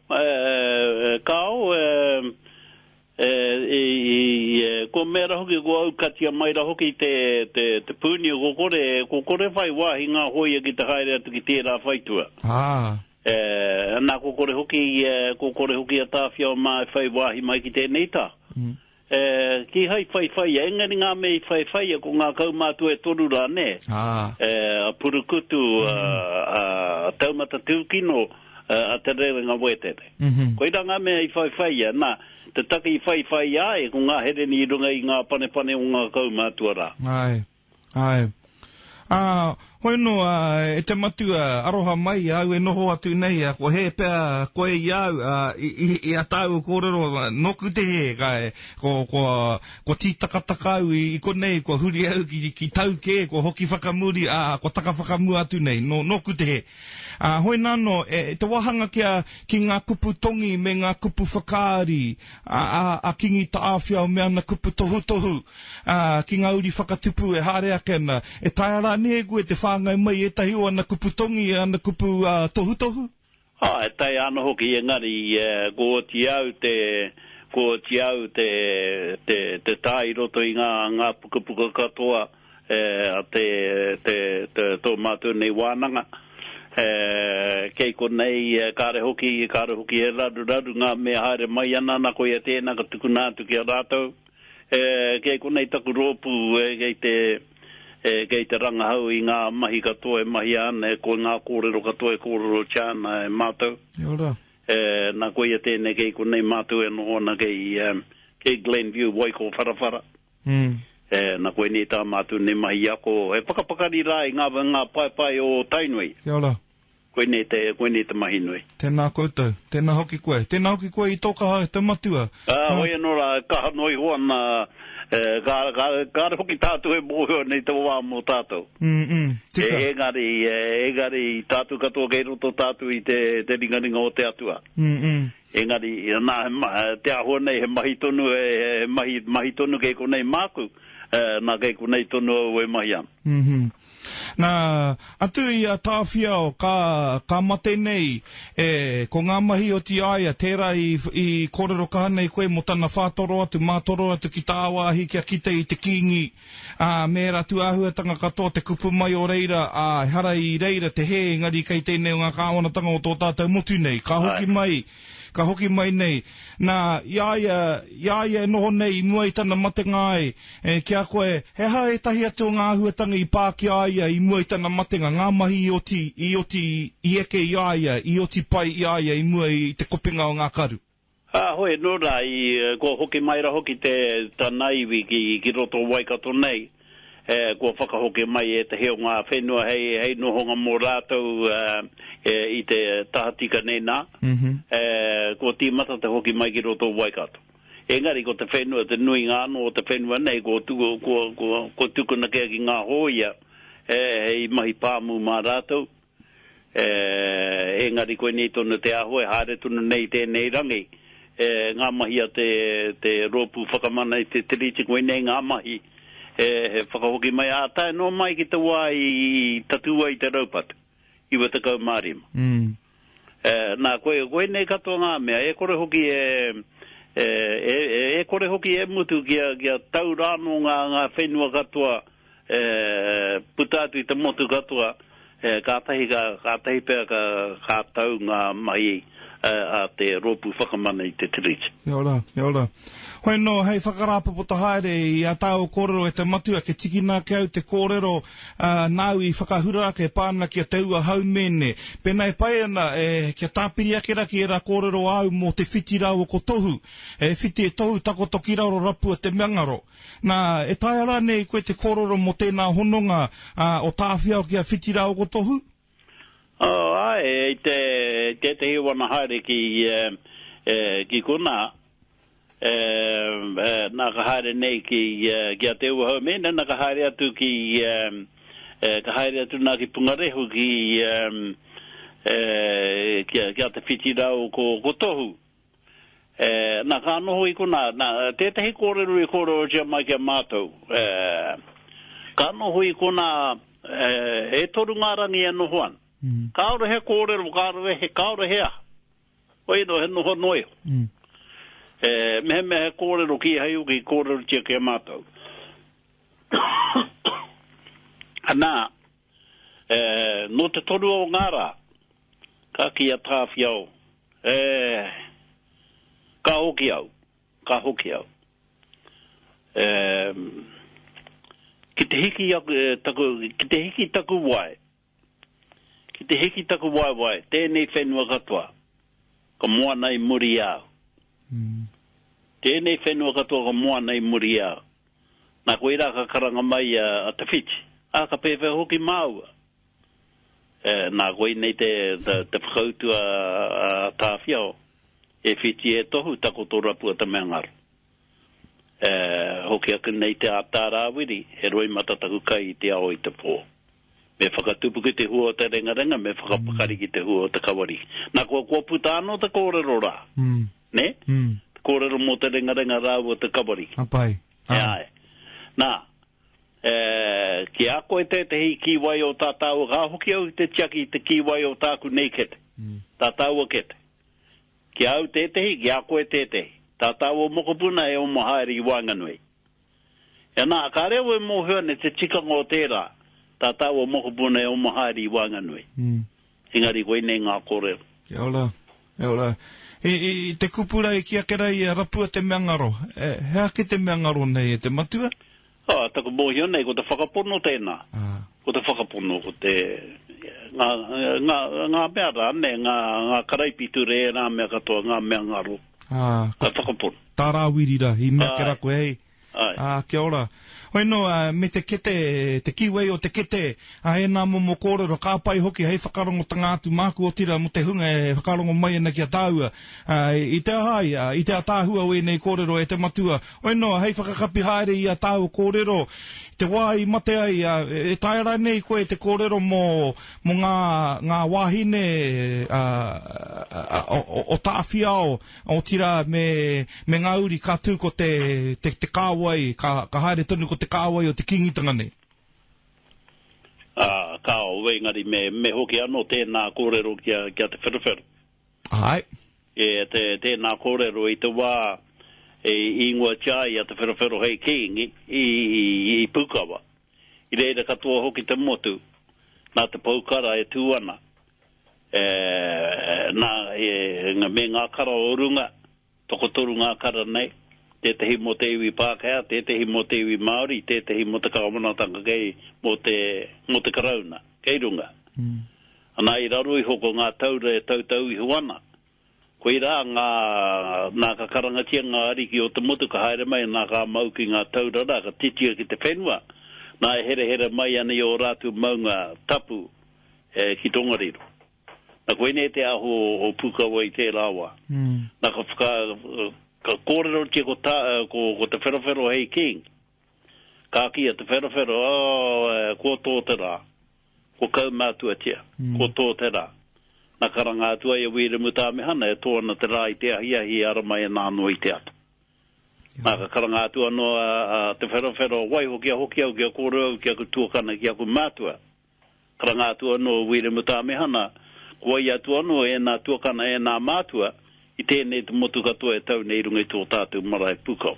mera hoki ko au katia mai ra hoki te puni ko kore whai wāhi ngā hoia ki te haere atu ki tērā whaitua. Nā ko kore hoki a tāwhia o mai whai wāhi mai ki tēnei tā. Ki hai whai, engari ngā mei whai, ko ngā kaumātu e toru rā ne. Purukutu, taumata tūkino, a te rerenga wetere. Koira ngā mei whai, nā, te taki whai ai, ko ngā hereni i runga i ngā pane o ngā kaumātu rā. Hoi no, e te matua aroha mai au e noho atu nei, ko he pēr koe i au, i a tau kōrero, noku te he, ko tītakataka au i konei, ko huri au ki tau ke, ko hoki whakamuri, ko taka whakamu atu nei, noku te he. Hoi nano, te wahanga ki ngā kupu tongi me ngā kupu whakaari, a kingi ta awhia o mea na kupu tohu, ki ngā uri whakatupu e harea kena, e tai ara ne koe te whāngai mai e tahi o ana kupu tongi e ana kupu tohu? E tai ana hoki engari, ko ti au te tai roto i ngā pukapuka katoa, tō mātua nei wānanga. Kei ko nei kāre hoki e raru ngā mea haere mai ana na koe tēnā ka tuku nātu ki a rātou. Kei ko nei taku rōpu kei te rangahau i ngā mahi katoa e mahi ana ko ngā kōrero katoa e kōrero chāna e mātou. Nā koe tēnā kei ko nei mātou e nohona kei Glenview Waiko wharawhara. Na koe nei tā mātou ne mahi ako e whakapakari rā i ngā pai o Tainui. Koe nei te mahi nui. Tēnā koutou, tēnā hoki koe i tōkaha te matua. Hoi anora, kaha noi hoana, kāre hoki tātou e mōhio nei te wā mō tātou. Engari tātou katoa kei roto tātou i te ringaringa o te atua. Engari, te ahua nei he mahi tonu kei ko nei māku. Nā kei ko nei tonu au e mahi an. Nā, atu i a tāwhia o ka mate nei, ko ngā mahi o ti aia, tērā i kōrero kaha nei koe mo tana whātoro atu, mātoro atu ki tā wāhi kia kite i te kingi, mērā tu āhuatanga katoa te kupu mai o reira, hara i reira te he, ngari kei tēnei o ngā kāwanatanga o tō tātou motu nei, ka hoki mai nei, nā iaia noho nei, mua i tana mate ngai, kia koe, he hae tahi atu ngā huatanga i pāki aia, i mua i tana matenga, ngā mahi i eke i aia, i oti pai i aia, i mua i te kopinga o ngā karu. Hoi, nora, ko hoki maira hoki te tanaiwi ki roto Waikato nei, ko whakahoki mai e te heo ngā whenua hei nohonga mō rātou i te tahatika nei nā. Ko tīmata te hoki mai ki roto Waikato. Engari ko te whenua te nui ngāno o te whenua nei, ko tukuna kia ki ngā hoia hei mahi pāmu mā rātou. Engari koe nei tonu te ahoe, haere tonu nei tēnei rangi. Ngā mahi a te rōpu whakamana i te tiriti koe nei ngā mahi. He whakahoki mai ātai no mai ki te wā i tatua i te raupatu i wata kau mārima. Nā koe nei katoa ngā mea e kore hoki e mutu kia tau rāno ngā whenua katoa putatu i te motu katoa kātahi pēr ka tau ngā mai a te rōpu whakamana i te tiriti. Ia Hoi no, hei whakarāpapo ta haere i a tāo kōrero e te matua ke tikina ke au te kōrero nāu i whakahura ke pāna ki a teua haumene. Pēnā e pai ana kia tāpiri ake raki e rā kōrero au mō te whiti rau o ko tohu. Whiti e tohu takotoki rau rapu a te meangaro. Nā, e tai ara nei koe te kōrero mō tēnā hononga o tāwhia o kia whiti rau o ko tohu? Ai, te hiwana haere ki kuna. Nā ka haere nei ki a te ua haumena, nā ka haere atu nā ki pungarehu ki a te whitirau ko tohu. Nā ka anoho i kuna, tētahi kōrero i kōrero tia mai kia mātou. Ka anoho i kuna e toru ngā rangi e nohoan. Kaore he kōrero, kaore he a. Oi no he noho noio. Mehe kōrero ki hei uki kōrero tia kia mātou. Anā, no te toru o ngāra, ka ki a tāwhi au, ka hoki au. Ki te hiki taku wai. Tēnei whenua katoa, ka moana i muri au. Tēnei whenua katoa ka moana i muri au. Nā koe rā ka karanga mai a te whiti. Ka pēwhe hoki māua. nā koe nei te whakautua tāwhiao, e whiti e tohu takoto rapua te mea ngaru. Hoki ake nei te ātārāwiri, he roi matataku kai i te ao i te pō. Me whakatupuki te hua o te rengarenga, me whakapakari ki te hua o te kawari. Nā kua puta anō te kōrero rā. Ne? Te kōrero mō te rengarenga rāua te kawari. Apai. Nā, ki a koe tehi kiwai o tātau, ka hoki au te tiaki te kiwai o tāku nei kete. Tātau a kete. Ki au tehi, ki a koe tehi. Tātau o mokopuna e o mohaeri i wanganui. E nā, ka reo e mōhua ne te tikanga o tērā. Tātau o mokopuna e o mohaeri i wanganui. Engari koe nei ngā kōrero. E ola. I te kupura e kia kera i rapua te mea ngaro. He ake te mea ngaro nei e te matua? Taku mōhio nei, ko te whakapono tēnā. Ko te whakapono, ko te... Ngā mea rā, ne, ngā karaipitu re rā mea katoa, ngā mea ngaro. Ka whakapono. Tā rā wirira, i mea kera koe hei. Kia ora. Hoi no, me te kete, te kiwei o te kete, e nā momo kōrero, ka pai hoki, hei whakarongo tanga atu māku o tira mo te hunga e whakarongo mai ana kia tāua. I te ahai, i te atāhua o nei kōrero e te matua. Hoi no, hei whakakapi haere i a tāua kōrero, te wā i mate ai, e taera nei koe te kōrero mo ngā wāhine o tāwhiao, o tira me ngauri ka tū ko te kāwai, ka haere tonu ko te kāwai o te Kingitanga nei. Ka o engari me hoki anō tēnā kōrero kia te wherawhero. Ai. Tēnā kōrero i te wā i ngua chai a te wherawhero hei kingi i pukawa. I reira katoa hoki te motu, nā te paukara e tūana. Me ngā kara o runga, tokotoru ngā kara nei. Tētahi mo te iwi Pākehā, tētahi mo te iwi Māori, tētahi mo te kawamanatanga kei mo te karauna, kei runga. Anā i raru i hoko ngā taura e tautau i huana. Koe rā ngā ka karangatia ngā ariki o te motu ka haere mai nā ka mau ki ngā taura rā, ka titia ki te whenua. Nā e here mai ana i o rātu maunga tapu ki tongariro. Nā koe ne te aho o pukawa i te rāua. Nā ka kōrero tia ko te wherawhero hei king. Ka kia te wherawhero, ko tō te rā. Ko kaumātua tia, ko tō te rā. Nā karanga atua i a wīra mutāme hana e tōna te rā i te ahiahi aramai e nāno i te ata. Nā ka karanga atua no te wherawhero wai hoki au kia kōrero kia ku tuakana kia ku mātua. Karanga atua no wīra mutāme hana, ko ai atua no e nā tuakana e nā mātua, I tēnei te motu katoa e tau nei runga I tō tātou marae pūkau.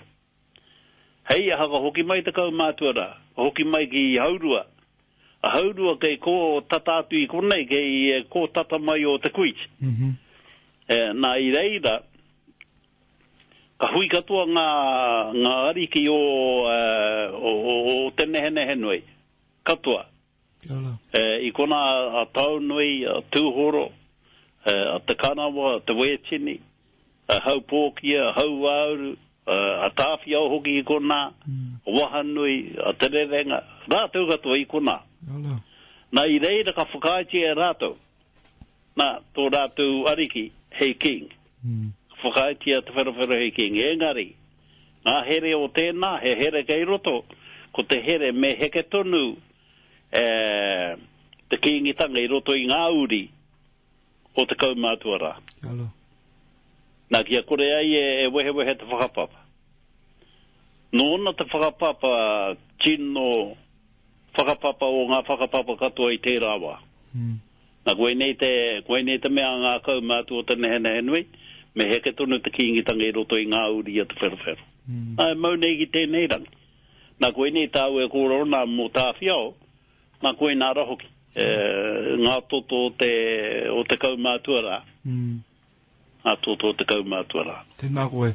Hei a haka hoki mai te kau mātua rā, hoki mai ki haurua. A haurua kei kō tatātu I konei, kei kō tata mai o te kuit. Nā I reira, ka hui katoa ngā ariki o te nehe nui. Katoa. I kona a taunui, a tūhoro, a te kanawa, a te wetini, a hau pōkia, a hau auru, a tāwhiao hoki I kona, a wahanui, a te rerenga, rātou katoa I kona. Nā I reira ka whakaitia e rātou. Nā, tō rātou ariki, hei king. Whakaitia te wherawhero hei king. Engari, ngā here o tēnā, he here kei roto, ko te here me heke tonu, te Kingitanga I roto I ngā uri, o te kaumātua rā. Nā kia kore ai e wehe te whakapapa. Nōna te whakapapa tino whakapapa o ngā whakapapa katoa I te rāua. Nā koe nei te mea ngā kaumātua o te nehe nui, me heke tonu te Kingitanga I roto I ngā uri a te wherawhero. Nā mau nei ki tēnei rangi. Nā koe nei tāu e kōrona mō tāwhiao, nā koe nā rahoki. Ngā toto o te kaumātua rā. Ngā toto o te kaumātua rā. Tēnā koe.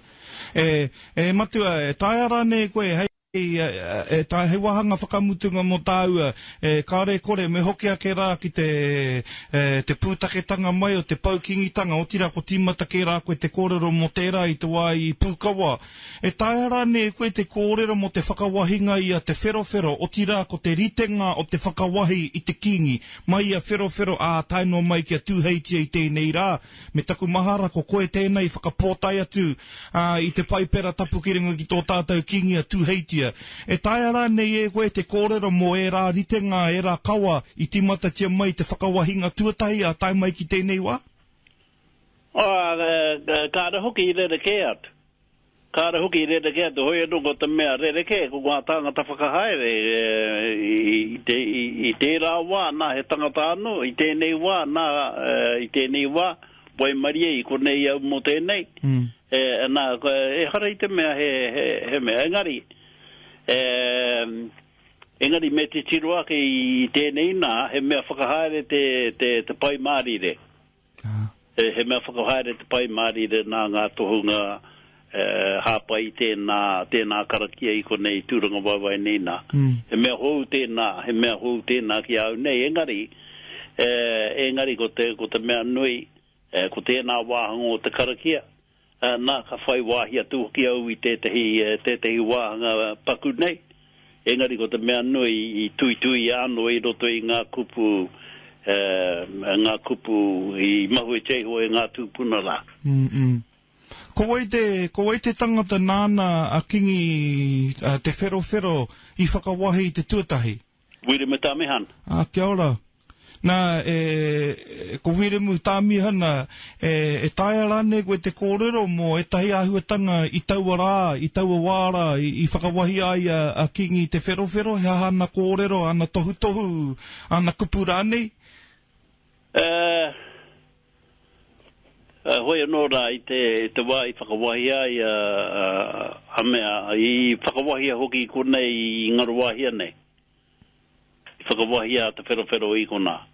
Matua, tae ara nei koe, hei e tā he wahanga whakamutunga mo tāua kāre kore me hoki ake rā ki te pūtaketanga mai o te pau Kingitanga o tira ko tīmata ke rā koe te kōrero mo tērā i te wā i pūkawa e tāia rāne e koe te kōrero mo te whakawahinga i a te wherowhero o tira ko te ritenga o te whakawahi i te kingi mai i a wherowhero a taino mai ki a tūheitia i tēnei rā me taku mahara ko koe tēnei whakapōtai atu i te paipera tapukiringa ki tō tātou kingi a tūheitia e tāia rā nei e koe te kōrero mo e rā ritenga, e rā kawa i tīmata tia mai te whakawahinga tuatahi a tai mai ki tēnei wā? Kāra hoki i rere ke atu. Kāra hoki i rere ke atu, hoi anungo te mea rere ke, ko ngā tangata whakahaere i te rā wā, nā he tangata anu, i tēnei wā, i tēnei wā, poi maria i ko nei au mo tēnei. Nā, e hara i te mea he mea, engari. Engari me te tiroa ke i tēnei nā, he mea whakahaere te pai mārire. He mea whakahaere te pai mārire nā ngā tohunga hāpai tēnā karakia i konei tūranga waiwai nei nā. He mea hou tēnā ki au nei. Engari ko te mea nui, ko tēnā wāhanga o te karakia. Nā ka whai wāhi atu ki au i tētahi wāhanga paku nei. Engari ko te mea nui i tui anō i roto i ngā kupu i mahu e teho e ngā tūpuna rā. Ko wai te tangata nāna a kingi te whero i whakawahi i te tuatahi? Wire me tāmihan. Kia ora. Nā, ko wire mu tāmihana, e tāia rāne koe te kōrero mo e tahi ahuatanga i taua rā, i taua wāra, i whakawahi ai a kingi te whero, he hana kōrero, ana tohu, ana kupu rānei? Hoi anō rā i te wā i whakawahi ai a mea, i whakawahi a hoki ko nei i Ngā Ruahinerangi. Whakawahi a te whero i kona.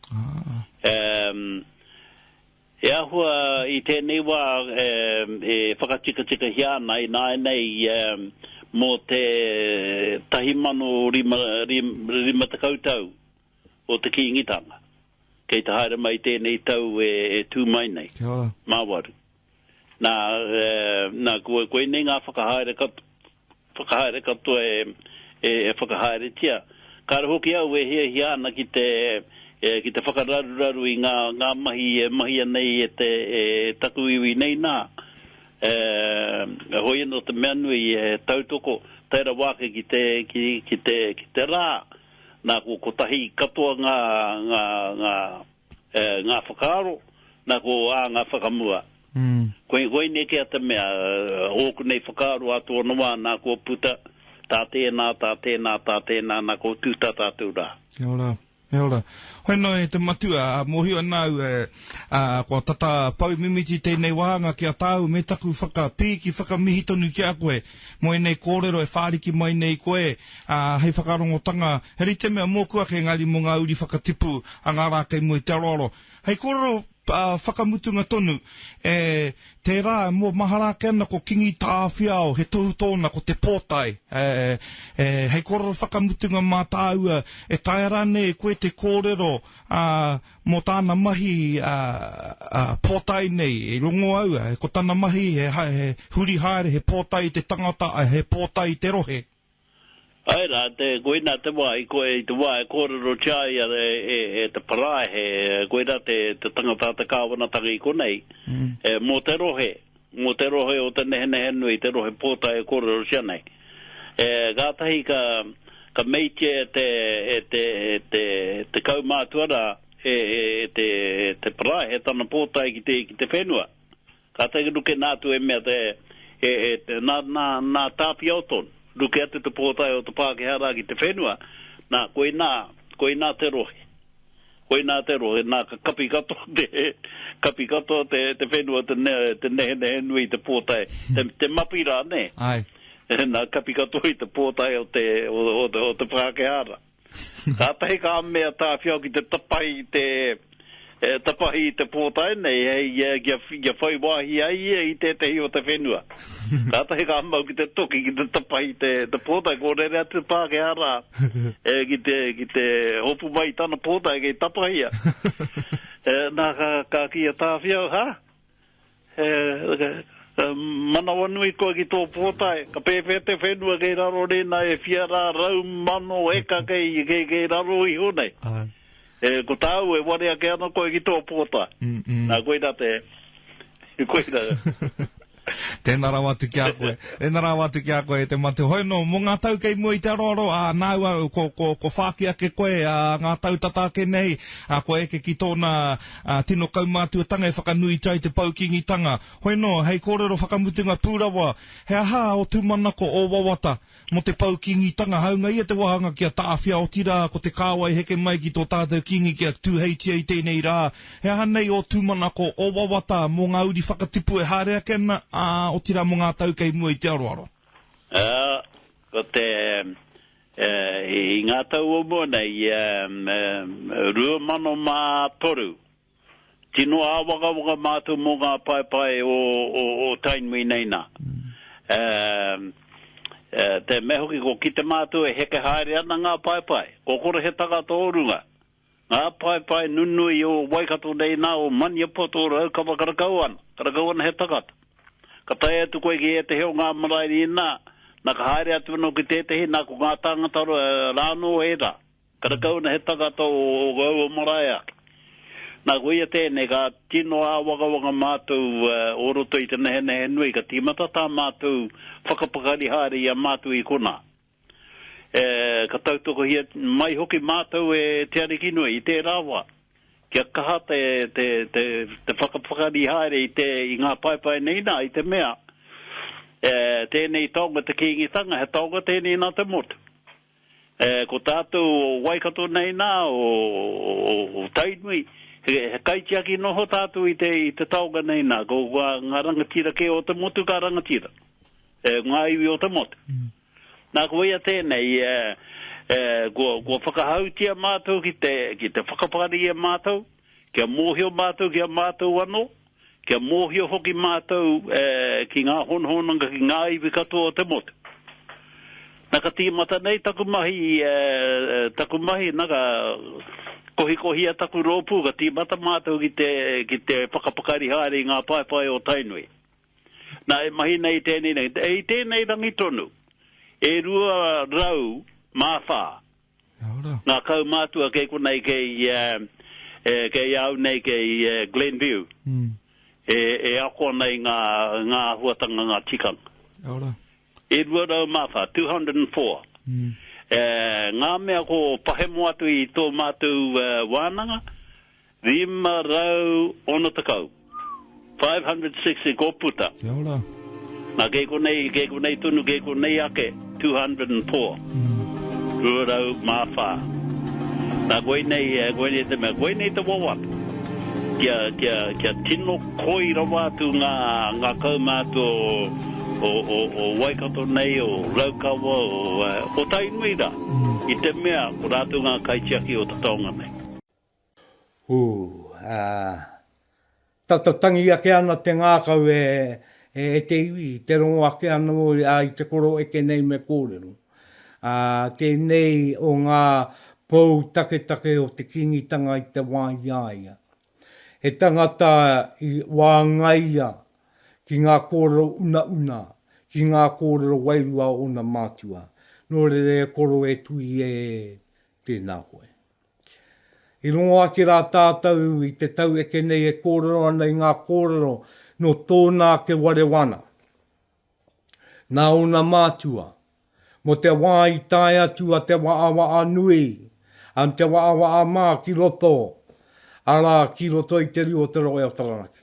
E ahua i tēnei wā e whakatika hiana i nāi nei mō te tahimano rima takautau o te Kingitanga. Kei te haere mai tēnei tau e tū mai nei. Māwaru. Nā koe nei ngā whakahaere katoa e whakahaere tia. Kāra hoki au e hiana ki te whakararu i ngā mahi nei e taku iwi nei nā. Hoi anō te mea nui e tautoko, teira wāke ki te rā. Nā ko tahi katoa ngā whakaaro, nā ko ngā whakamua. Koe nei kia te mea, hoku nei whakaaro atua noa, nā ko puta. Tā tēnā, nā ko tūta tātou rā. Kia ora. Hoi no e te matua, mohi o nau, kua tata pau mimiti tēnei wāhanga ki a tāu, me taku whakapiki, whakamihi tonu ki a koe, mo e nei kōrero e whāriki mai nei koe, hei whakarongotanga, heri te mea mōkua ke ngali mo ngā uri whakatipu, a ngā rākei mo i te roro. Hei kōrero, whakamutunga tonu, te rā mō maharake ana ko kingi tāwhiao, he tohu tōna ko te pōtai. Hei kōrero whakamutunga mā tāua, e taia rāne e koe te kōrero mō tāna mahi pōtai nei, e rongo au, ko tāna mahi he huri haere, he pōtai te tangata, he pōtai te rohe. Ai rā, koe nā te wā, i te wā e kōrero chai e te parae, koe nā te tangata te kāwanatanga i konei, mō te rohe o te nehe nui, te rohe pōtai e kōrero chia nei. Gātahi ka meitia te kaumātuara te parae, he tana pōtai ki te whenua. Gātahi ruke nātu e mea nā tāpi autonu. Ruke atu te pōtai o te Pākehara ki te whenua, nā koe nā te rohe. Koe nā te rohe, nā ka kapi katoa te whenua te nehe nui te pōtai. Te mapira, ne? Ai. Nā kapi katoa i te pōtai o te Pākehara. Ka tahi ka mea tāwhiao ki te tapai tapahi te pōtai nei, ia whai wahi ai I te tehi o te whenua. Ka tahi ka mau ki te toki, ki te tapahi te pōtai, ko rere atu pāke ara, ki te hopu mai tana pōtai, ki tapahi a. Nā ka kia tāwhiau, ha? Manawa nui koe ki tō pōtai, ka pēwhea te whenua kei raro rena e whiara rau mano eka kei raro I honei. Ko tāu e ware ake ana koe ki tō pōtai. Nā koe da te... Koe da... Tēnā rawa tu ki a koe. Tēnā rawa tu ki a koe te mate. Hoi no, mo ngā tau kei mua I te aroaro, nāua ko whākia ke koe, ngā tau tata ke nei, ko eke ki tōna tino kaumātuatanga e whakanui tai te pau Kingitanga. Hoi no, hei kōrero whakamutunga pūrawa, he aha o tūmanako o wawata, mo te pau Kingitanga, haunga ia te wahanga kia tāwhia o tira, ko te kāwai heke mai ki tō tātou kingi kia tūheitia I tēnei rā. He aha nei o tūmanako o wawata, mo ngā uri whakatipu e hārea kena, o tira mo ngā tau kei mua I te aroaro. Ko te I ngā tau o mua nei rua mano mā toru. Tino a waka mātu mo ngā pai o tainui nei nā. Te mehoki ko ki te mātu e heke haere ana ngā pai. Ko kore he tagata o runga. Ngā pai nunui o waikato nei nā o mani poto o rau kawa karakauana. Karakauana he tagata. Ka tae atu koe ki e te heo ngā marairi nā, nā ka haere atu no ki tētehi, nā ko ngā tangataru rāno e rā. Karakauna he tagata o gau o maraia. Nā ko ia tēnei ka tino a waka mātou o roto I te nehe nui, ka tīmata tā mātou whakapakari haere I a mātou I kona. Ka tautoko hia mai hoki mātou e te ariki nui I te rāua. Kia kaha te whakapakari haere I ngā pai nei nā, I te mea. Tēnei taonga te Kingitanga, he taonga tēnei nā te motu. Ko tātou waikato nei nā o tainui, he kaitiaki noho tātou I te taonga nei nā, ko ngā rangatira ke o te motu ka rangatira. Ngā iwi o te motu. Nā ko ia tēnei... Ko whakahautia mātou ki te whakapari mātou, kia mōhio mātou ki a mātou anō, kia mōhio hoki mātou ki ngā honhonanga ki ngā iwi katoa o te motu. Naka tīmata nei taku mahi naka kohikohia taku rōpū, ka tīmata mātou ki te whakapakari haere ngā pai o tainui. Nā e mahi nei tēnei nei, e tēnei rangi tonu, e rua rau, Māwha. Ngā kau mātua kei konei kei au nei kei Glenview. E ako nei ngā huatanga ngā tikanga. E rua rau Māwha, 204. Ngā mea ko pahemo atu I tō mātou wānanga, 5 rau ono takau. 560 ko puta. Nā kei konei tunu kei konei ake, 204. Rurau Māwha. Nā koe nei te mea, koe nei te wawan. Kia tino koi rawa tu ngā kaumātu o Waikato nei, o Raukawa, o Tainuira. I te mea, ko rātu ngā kaitiaki o te taonga nei. Tatatangi ake ana te ngākau e te iwi, te rongo ake ana I te koro eke nei me kōrero. Tēnei o ngā pou take o te Kingitanga I te wāiaia. He tangata I wāngaia ki ngā kōrero una, ki ngā kōrero wairua o na mātua. Nō re koro e tui tēnā koe. I rongo ake rā tātou I te tau eke nei e kōrero ana I ngā kōrero no tōnā ke warewana. Nā o na mātua. Mo te wā I tae atu a te waa nui, an te waa mā ki roto, ara ki roto I te rio te roe o taranaki.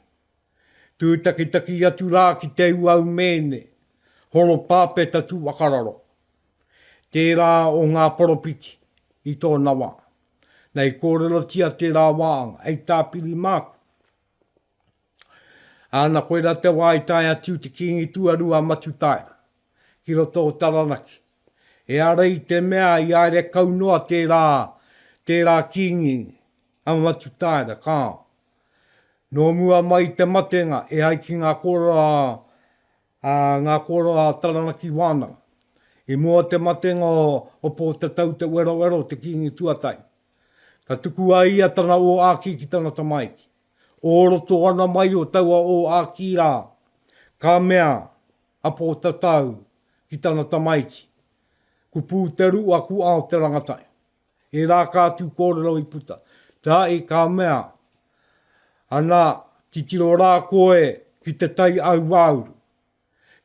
Tūtaki atu rā ki te uau mene, horo pāpeta tu wakararo. Tērā o ngā poropiki I tōna wā. Nei kōrero tia tērā wāanga, ei tāpiri māku. Ana koe rā te wā I tae atu te kingi tuarua matu tae, ki roto o taranaki. E ara I te mea I aere kaunoa tērā kingi a matu taera kā. No mua mai te matenga e ai ki ngā kōrero taranaki wānanga. I mua te matenga o po te tau te wero te kingi tuatai. Ka tuku ai a tana o āki ki tana tamaiki. O roto ana mai o taua o āki rā. Ka mea a po te tau ki tana tamaiki. Ku pūteru a ku ao te rangatai. E rā kātu kōrero i puta. Tā e ka mea. Ana ki tiro rā koe ki te tai au wauru.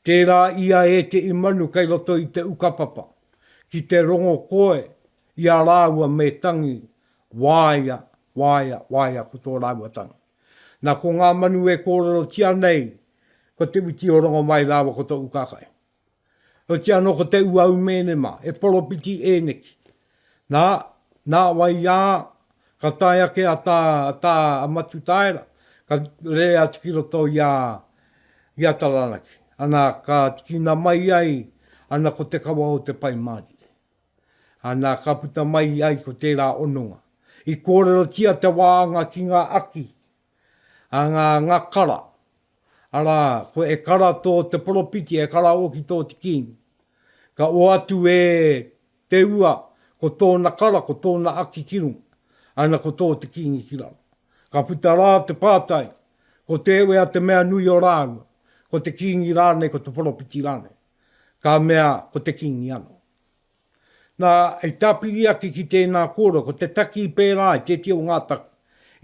Tērā ia e te imanu kei roto i te ukapapa. Ki te rongo koe i a rāua me tangi. Waia ko tō rāua tangi. Nā ko ngā manu e kōrero tia nei. Ko te wiki o rongo mai rāua ko tō ukakai. O tia no ko te uau mene ma. E poropiti e neki. Nā wai ā. Ka tai ake a tā amatu taera. Ka re atu ki roto i a taranaki. Ana ka tikina mai ai. Ana ko te kawa o te pai mari. Ana ka puta mai ai ko tērā onunga. I kōrero tia te wāanga ki ngā aki. A ngā kara. Ara, ko e kara tō te poropiti, e kara o ki tō te king. Ka o atu e te ua. Ko tōna kara, ko tōna aki kirunga. Ana ko tō te kingi ki rau. Ka puta rā te pātai. Ko te ewe a te mea nui o rāua. Ko te kingi rāne, ko te poropiti rāne. Ka mea ko te kingi ano. Nā, e tāpiri aki ki tēnā kōra, ko te taki i pērā, te tio ngā taki.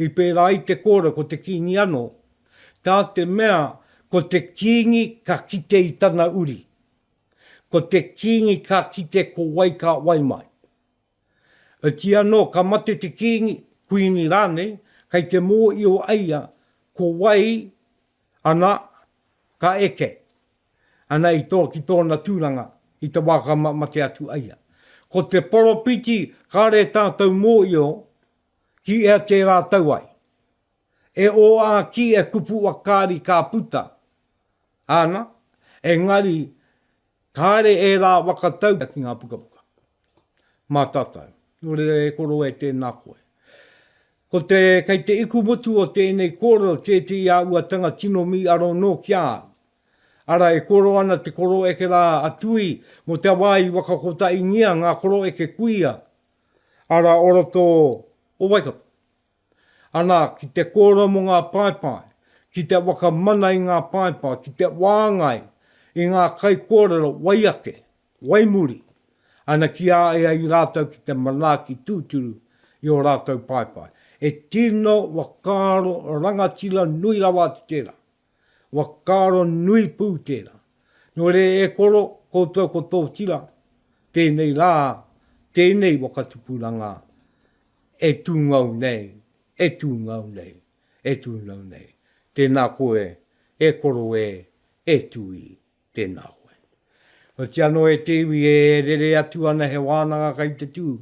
I pērā i te kōra, ko te kingi ano. Tā te mea, ko te kingi ka kite i tana uri. Ko te kingi ka kite ko wai ka wai mai. E tia no, ka mate te kingi, kuini rāne, kai te mō i o aia, ko wai, ana, ka eke. Ana i tō ki tōna tūranga, i te waka mate atu aia. Ko te poropiti, kāre tātou mō i o, ki ea te rātau ai. E o a ki e kupu a kāri kā puta. Ana, e ngari, kāre e rā wakatau ki ngā pukapuka. Mā tātou. Nore e koro e tēnā koe. Ko te, kei te iku mutu o tēnei kōrero te ia uatanga tino mi aro no kia. Ara e koro ana te koro eke rā atui mo te wai wakakota i ngia ngā koro eke kuia. Ara oroto o waikato. Ana ki te kōra mo ngā paipai, ki te wakamana i ngā paipai, ki te wāngai i ngā kai kōrero waiake, waimuri. Ana ki a ea i rātau ki te manaki tūturu i o rātau paipai. E tino wakaro rangatila nui rawa atu tērā. Wakaro nui pū tērā. No re e koro koutou ko tō tira. Tēnei rā, tēnei wakatupuranga. E tūngau nei, e tūngau nei, e tūngau nei. Tēnā koe, e koro e tui, tēnā koe. O te ano e te iwi e rere atu ana he wānanga kai te tū.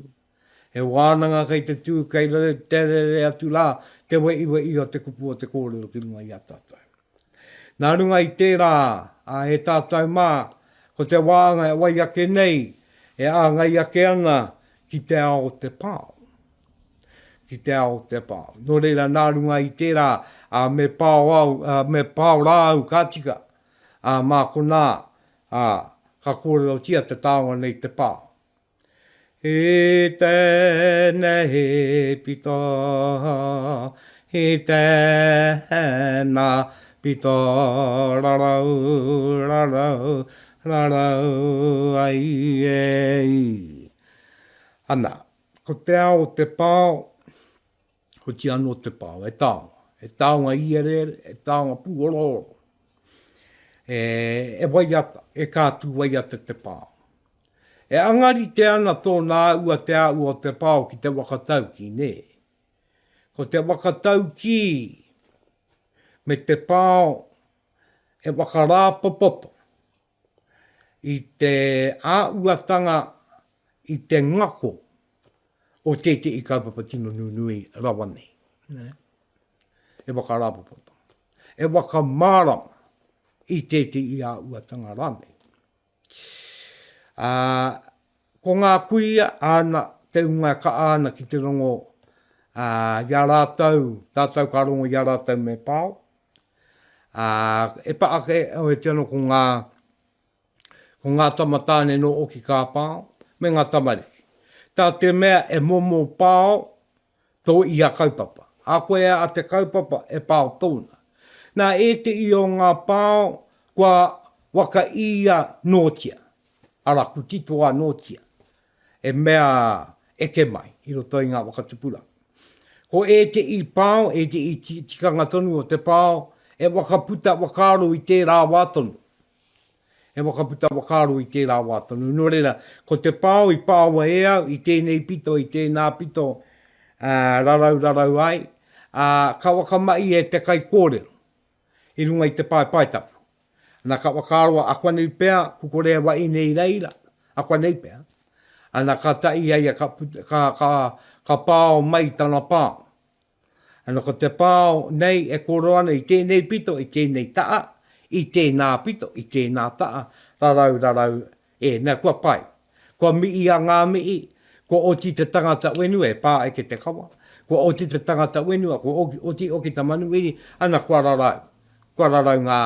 He wānanga kai te tū, kai te rere atu rā, te wei o te kupu o te kōrero ki runga i a tātou. Nā runga i tērā, a he tātou mā, ko te wānga e wai ake nei, e a ngai ake ana ki te ao te pāo. Ki te ao te pāo. Nō reira nā runga i tērā, a me pāo rā au kātika, a mā konā, ka kōrero tia te tāonga nei te pā. He tēne he pita, he tēnā pita, rarau, rarau, rarau, ai ei. Ana, ko te ao te pāo, ko ti anō te pāo, e tāonga. E tāonga iere, e tāonga pūororo. E waiata, e kātu waiata te pāo. E angari te ana tō nā ua te au o te pāo ki te wakatau ki, ne? Ko te wakatau ki, me te pāo, e wakarāpopoto. I te āuatanga, i te ngako, o te i kaupapatino nunui rawane. E wakarāpopoto. E wakamārama. I te i a uatanga rane. Ko ngā kuia, ana, te unga ka ana ki te rongo ia rātou, tātou karongo ia rātou me pāo. E pa ake o e tino ko ngā tamatāne no o ki kā pāo, me ngā tamariki. Tā te mea e momo pāo, tō i a kaupapa. A koe a te kaupapa e pāo tōna. Nā e te i o ngā pāo, kua waka ia nōtia. Ara ku titoa nōtia. E mea eke mai, i roto i ngā wakatupura. Ko e te i pāo, e te i tikanga tonu o te pāo, e wakaputa wakaro i te rā wātonu. E wakaputa wakaro i te rā wātonu. Nō reira, ko te pāo i pāua e au, i tēnei pito, i tēnā pito, rarau ai, ka wakamai e te kai kōrero, i runga i te pai tapu. Nā ka wakaroa akwa nei pēr, kukorea wa i nei reira, akwa nei pēr. Ana ka tai ai ka pāo mai tana pāo. Ana ko te pāo nei e koroana i tēnei pito, i tēnei taa, i tēnā pito, i tēnā taa, rarau, nā kua pai. Kua mii a ngā mii, kua oti te tangata wenu e pā e ke te kawa. Kua oti te tangata wenu, kua oti o ki ta manuiri, ana kua rarau. Kua rarau ngā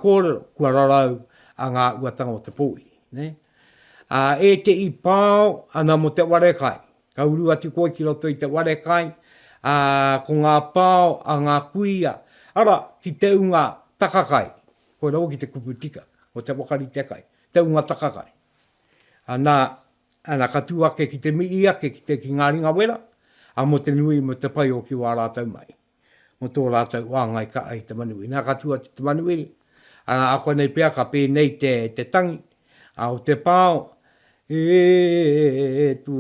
kōrero, kua rarau a ngā uatanga o te pōi. Ne? E te i pāo, ana mo te warekai. Ka uru atu koe ki roto i te warekai, ko ngā pāo a ngā kuia. Ara, ki te unga takakai, koe rau ki te kuputika, o te wakari te kai, te unga takakai. Ana katuake ki te mii ake ki te ki ngā ringa wera, a mo te nui mo te pai o ki wā rātau mai. Mo tō rātau wāngai ka ai te manuiri. Nā katua te manuiri, a koe nei pia ka pē nei te tangi, a o te pāo, e tu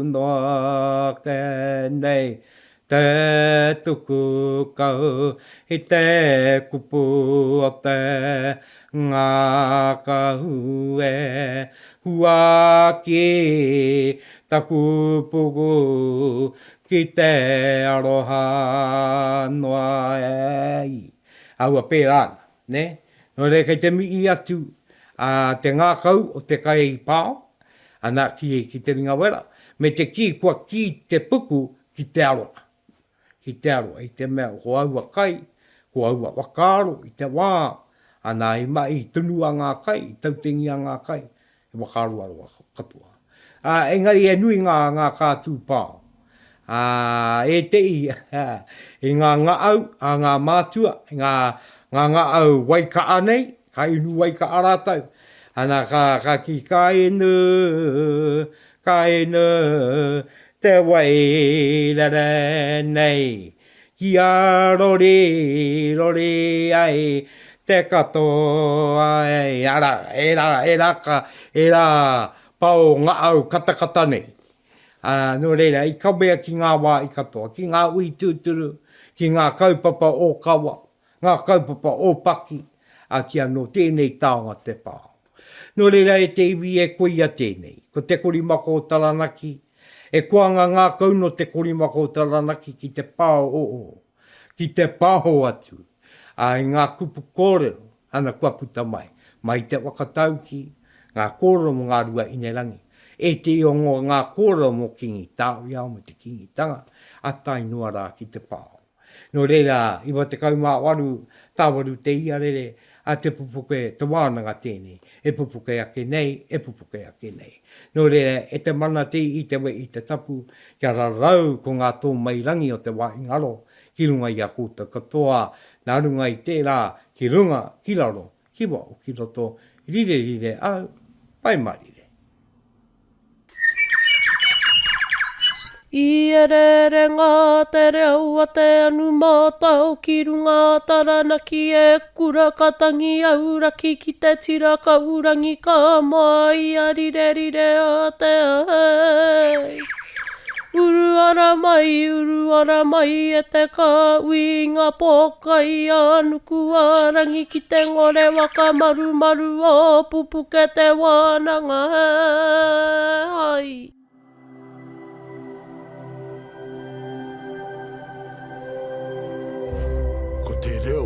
noa ke nei, te tuku kau, i te kupu o te ngā kau e, hua ki ta kupuku, ki te aroha noa e. Aua pērāna, ne? No re kei te mii atu te ngā kau o te kai pāo, ana ki te ringa wera, me te kua ki te puku ki te aroa. Ki te aroa, i te mea ko aua kai, ko aua wakaro, i te wā, ana i mai tunua ngā kai, i tautengi a ngā kai, i wakaro aroa katua. Engari e nui ngā kātū pāo. E te i, ngā ngāau, a ngā mātua, ngā ngāau waika anei, ka inu waika arātau, ana ka ki kainu, te wairere nei, ki a rori ai, te katoa ai, e rā, pao ngāau katakata nei. No reira, i kawea ki ngā wā i katoa, ki ngā ui tūturu, ki ngā kaupapa o kawa, ngā kaupapa o paki, a tia no tēnei taonga te pāo. No reira e te iwi e koia tēnei, ko te korimako o taranaki, e kuanga ngā kau no te korimako o taranaki ki te pāo ki te pāho atu, i ngā kupu kōrero, ana kua puta mai te whakatauki, ngā kōrero mo Ngā Ruahinerangi, e te iongo ngā kōrero mo Kingitanga, mo te Kingitanga, a tai noa rā ki te pāo. No reira, iwa te kaumā waru, tāwaru te iarere, a te Pupuke Te Wānanga tēnei, e pupuke ake nei, e pupuke ake nei. No reira, e te mana te i te we i te tapu, kia rarau ko ngā tō mai rangi o te wāingaro, ki runga i a kōta katoa, nā runga i tērā, ki runga, ki raro, ki wau, ki roto, rire au, pai marire. I ere ngā te reo a te anu mātau ki runga taranaki e kura katangi auraki ki te tira ka urangi ka mai a rire a te ai. Uru ara mai e te ka ui ngā pōkai anuku arangi ki te ngore waka maru o Pupuke Te Wānanga ai. Ko te reo